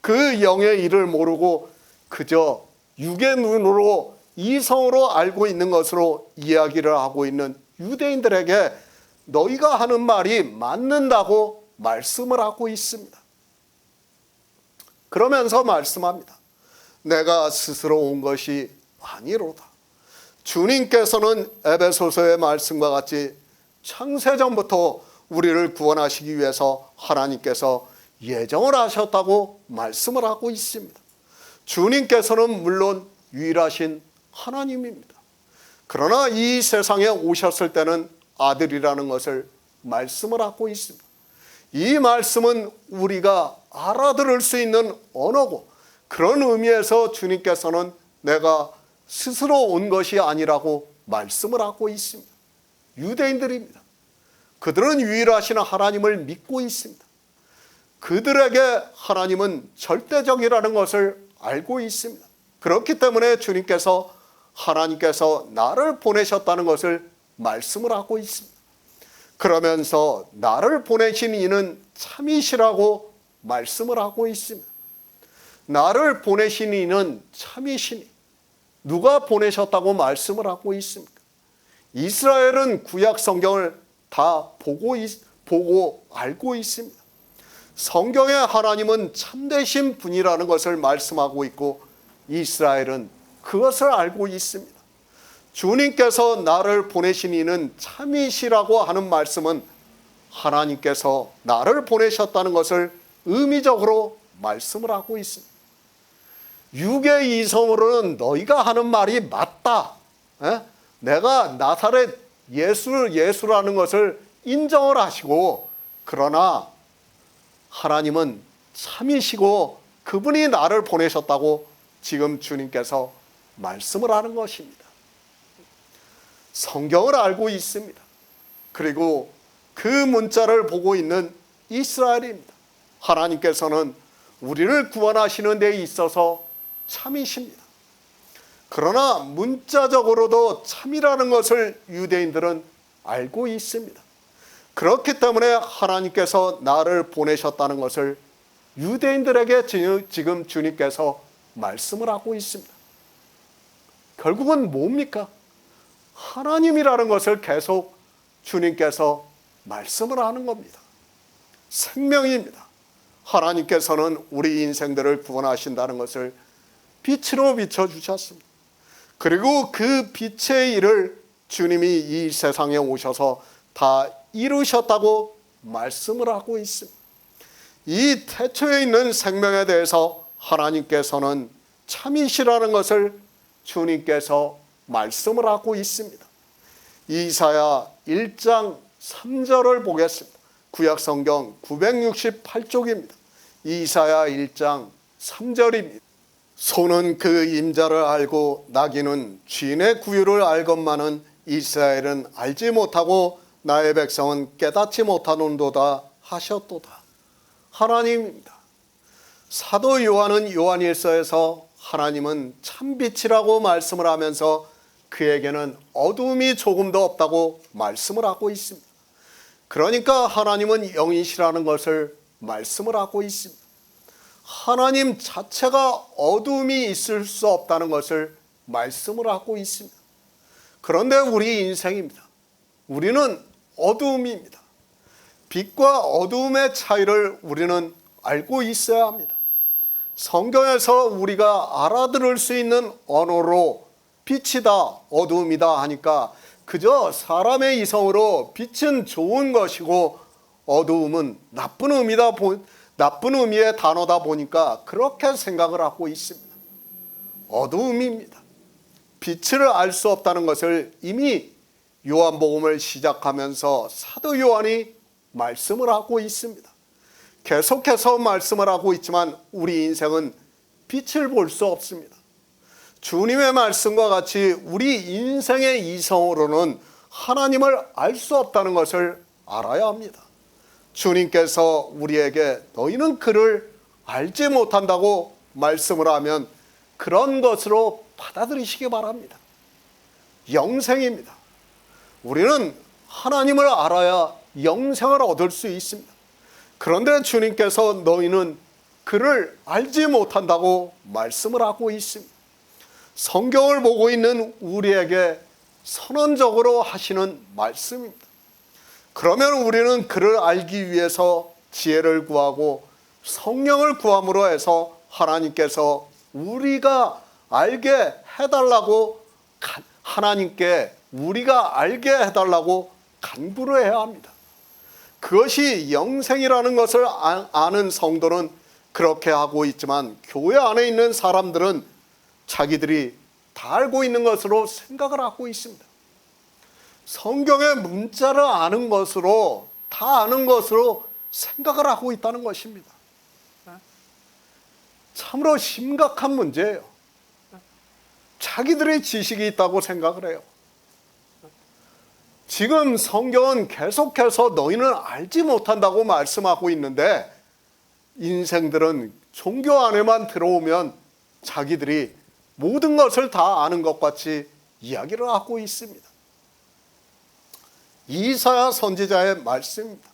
A: 그 영의 일을 모르고 그저 육의 눈으로 이성으로 알고 있는 것으로 이야기를 하고 있는 유대인들에게 너희가 하는 말이 맞는다고 말씀을 하고 있습니다. 그러면서 말씀합니다. 내가 스스로 온 것이 아니로다. 주님께서는 에베소서의 말씀과 같이 창세전부터 우리를 구원하시기 위해서 하나님께서 예정을 하셨다고 말씀을 하고 있습니다. 주님께서는 물론 유일하신 하나님입니다. 그러나 이 세상에 오셨을 때는 아들이라는 것을 말씀을 하고 있습니다. 이 말씀은 우리가 알아들을 수 있는 언어고 그런 의미에서 주님께서는 내가 스스로 온 것이 아니라고 말씀을 하고 있습니다. 유대인들입니다. 그들은 유일하신 하나님을 믿고 있습니다. 그들에게 하나님은 절대적이라는 것을 알고 있습니다. 그렇기 때문에 주님께서 하나님께서 나를 보내셨다는 것을 말씀을 하고 있습니다. 그러면서 나를 보내신 이는 참이시라고 말씀을 하고 있습니다. 나를 보내신 이는 참이시니 누가 보내셨다고 말씀을 하고 있습니까? 이스라엘은 구약 성경을 다 보고 알고 있습니다. 성경에 하나님은 참되신 분이라는 것을 말씀하고 있고 이스라엘은 그것을 알고 있습니다. 주님께서 나를 보내신 이는 참이시라고 하는 말씀은 하나님께서 나를 보내셨다는 것을 의미적으로 말씀을 하고 있습니다. 육의 이성으로는 너희가 하는 말이 맞다. 내가 나사렛 예수라는 것을 인정을 하시고 그러나 하나님은 참이시고 그분이 나를 보내셨다고 지금 주님께서 말씀을 하는 것입니다. 성경을 알고 있습니다. 그리고 그 문자를 보고 있는 이스라엘입니다. 하나님께서는 우리를 구원하시는 데 있어서 참이십니다. 그러나 문자적으로도 참이라는 것을 유대인들은 알고 있습니다. 그렇기 때문에 하나님께서 나를 보내셨다는 것을 유대인들에게 지금 주님께서 말씀을 하고 있습니다. 결국은 뭡니까? 하나님이라는 것을 계속 주님께서 말씀을 하는 겁니다. 생명입니다. 하나님께서는 우리 인생들을 구원하신다는 것을 빛으로 비춰주셨습니다. 그리고 그 빛의 일을 주님이 이 세상에 오셔서 다 이루셨다고 말씀을 하고 있습니다. 이 태초에 있는 생명에 대해서 하나님께서는 참이시라는 것을 주님께서 말씀을 하고 있습니다. 이사야 1장 3절을 보겠습니다. 구약성경 968쪽입니다. 이사야 1장 3절입니다. 소는 그 임자를 알고 나귀는 주인의 구유를 알건만은 이스라엘은 알지 못하고 나의 백성은 깨닫지 못하는도다 하셨도다. 하나님입니다. 사도 요한은 요한일서에서 하나님은 참빛이라고 말씀을 하면서 그에게는 어두움이 조금도 없다고 말씀을 하고 있습니다. 그러니까 하나님은 영이시라는 것을 말씀을 하고 있습니다. 하나님 자체가 어두움이 있을 수 없다는 것을 말씀을 하고 있습니다. 그런데 우리 인생입니다. 우리는 어두움입니다. 빛과 어두움의 차이를 우리는 알고 있어야 합니다. 성경에서 우리가 알아들을 수 있는 언어로 빛이다, 어두움이다 하니까 그저 사람의 이성으로 빛은 좋은 것이고 어두움은 나쁜 의미의 단어다 보니까 그렇게 생각을 하고 있습니다. 어두움입니다. 빛을 알 수 없다는 것을 이미 요한복음을 시작하면서 사도 요한이 말씀을 하고 있습니다. 계속해서 말씀을 하고 있지만 우리 인생은 빛을 볼 수 없습니다. 주님의 말씀과 같이 우리 인생의 이성으로는 하나님을 알 수 없다는 것을 알아야 합니다. 주님께서 우리에게 너희는 그를 알지 못한다고 말씀을 하면 그런 것으로 받아들이시기 바랍니다. 영생입니다. 우리는 하나님을 알아야 영생을 얻을 수 있습니다. 그런데 주님께서 너희는 그를 알지 못한다고 말씀을 하고 있습니다. 성경을 보고 있는 우리에게 선언적으로 하시는 말씀입니다. 그러면 우리는 그를 알기 위해서 지혜를 구하고 성령을 구함으로 해서 하나님께서 우리가 알게 해달라고 하나님께 우리가 알게 해달라고 간구를 해야 합니다. 그것이 영생이라는 것을 아는 성도는 그렇게 하고 있지만 교회 안에 있는 사람들은 자기들이 다 알고 있는 것으로 생각을 하고 있습니다. 성경의 문자를 아는 것으로 다 아는 것으로 생각을 하고 있다는 것입니다. 참으로 심각한 문제예요. 자기들의 지식이 있다고 생각을 해요. 지금 성경은 계속해서 너희는 알지 못한다고 말씀하고 있는데 인생들은 종교 안에만 들어오면 자기들이 모든 것을 다 아는 것 같이 이야기를 하고 있습니다. 이사야 선지자의 말씀입니다.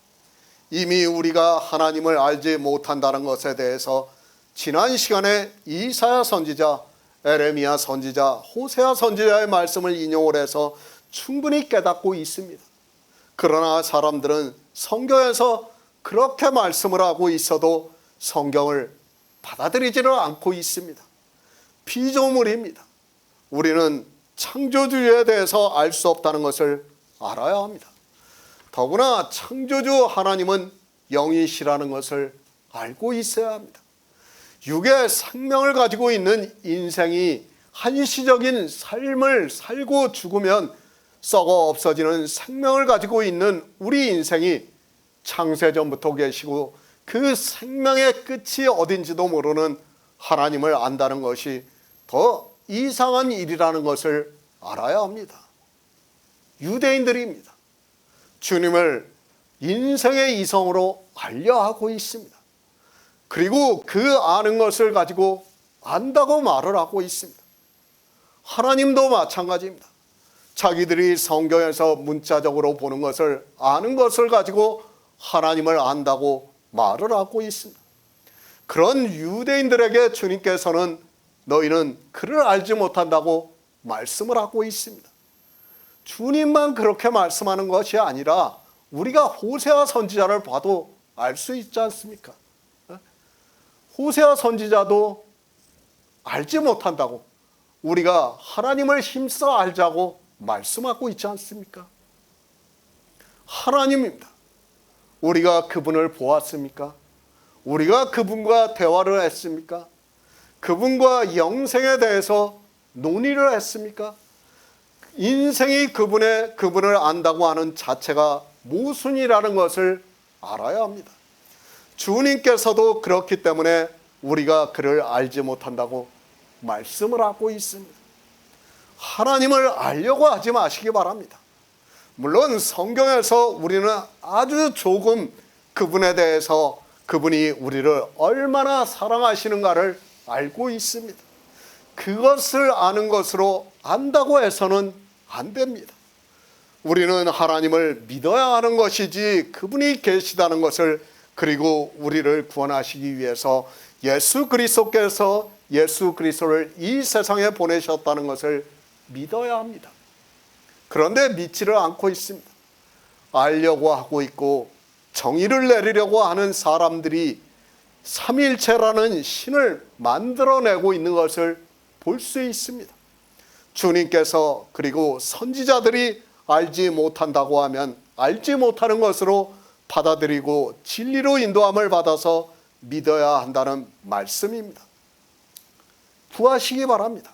A: 이미 우리가 하나님을 알지 못한다는 것에 대해서 지난 시간에 이사야 선지자, 에레미야 선지자, 호세아 선지자의 말씀을 인용을 해서 충분히 깨닫고 있습니다. 그러나 사람들은 성경에서 그렇게 말씀을 하고 있어도 성경을 받아들이지를 않고 있습니다. 피조물입니다. 우리는 창조주에 대해서 알 수 없다는 것을 알아야 합니다. 더구나 창조주 하나님은 영이시라는 것을 알고 있어야 합니다. 육의 생명을 가지고 있는 인생이 한시적인 삶을 살고 죽으면 썩어 없어지는 생명을 가지고 있는 우리 인생이 창세전부터 계시고 그 생명의 끝이 어딘지도 모르는 하나님을 안다는 것이 더 이상한 일이라는 것을 알아야 합니다. 유대인들입니다. 주님을 인생의 이성으로 알려 하고 있습니다. 그리고 그 아는 것을 가지고 안다고 말을 하고 있습니다. 하나님도 마찬가지입니다. 자기들이 성경에서 문자적으로 보는 것을 아는 것을 가지고 하나님을 안다고 말을 하고 있습니다. 그런 유대인들에게 주님께서는 너희는 그를 알지 못한다고 말씀을 하고 있습니다. 주님만 그렇게 말씀하는 것이 아니라 우리가 호세아 선지자를 봐도 알 수 있지 않습니까? 호세아 선지자도 알지 못한다고 우리가 하나님을 힘써 알자고 말씀하고 있지 않습니까? 하나님입니다. 우리가 그분을 보았습니까? 우리가 그분과 대화를 했습니까? 그분과 영생에 대해서 논의를 했습니까? 인생이 그분을 안다고 하는 자체가 모순이라는 것을 알아야 합니다. 주님께서도 그렇기 때문에 우리가 그를 알지 못한다고 말씀을 하고 있습니다. 하나님을 알려고 하지 마시기 바랍니다. 물론 성경에서 우리는 아주 조금 그분에 대해서 그분이 우리를 얼마나 사랑하시는가를 알고 있습니다. 그것을 아는 것으로 안다고 해서는 안 됩니다. 우리는 하나님을 믿어야 하는 것이지 그분이 계시다는 것을, 그리고 우리를 구원하시기 위해서 예수 그리스도를 이 세상에 보내셨다는 것을 믿어야 합니다. 그런데 믿지를 않고 있습니다. 알려고 하고 있고 정의를 내리려고 하는 사람들이 삼위일체라는 신을 만들어내고 있는 것을 볼 수 있습니다. 주님께서 그리고 선지자들이 알지 못한다고 하면 알지 못하는 것으로 받아들이고 진리로 인도함을 받아서 믿어야 한다는 말씀입니다. 구하시기 바랍니다.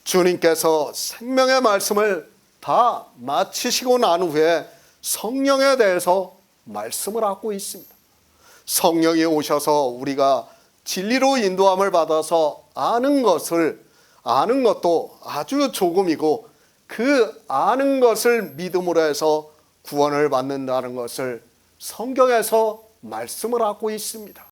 A: 주님께서 생명의 말씀을 다 마치시고 난 후에 성령에 대해서 말씀을 하고 있습니다. 성령이 오셔서 우리가 진리로 인도함을 받아서 아는 것도 아주 조금이고 그 아는 것을 믿음으로 해서 구원을 받는다는 것을 성경에서 말씀을 하고 있습니다.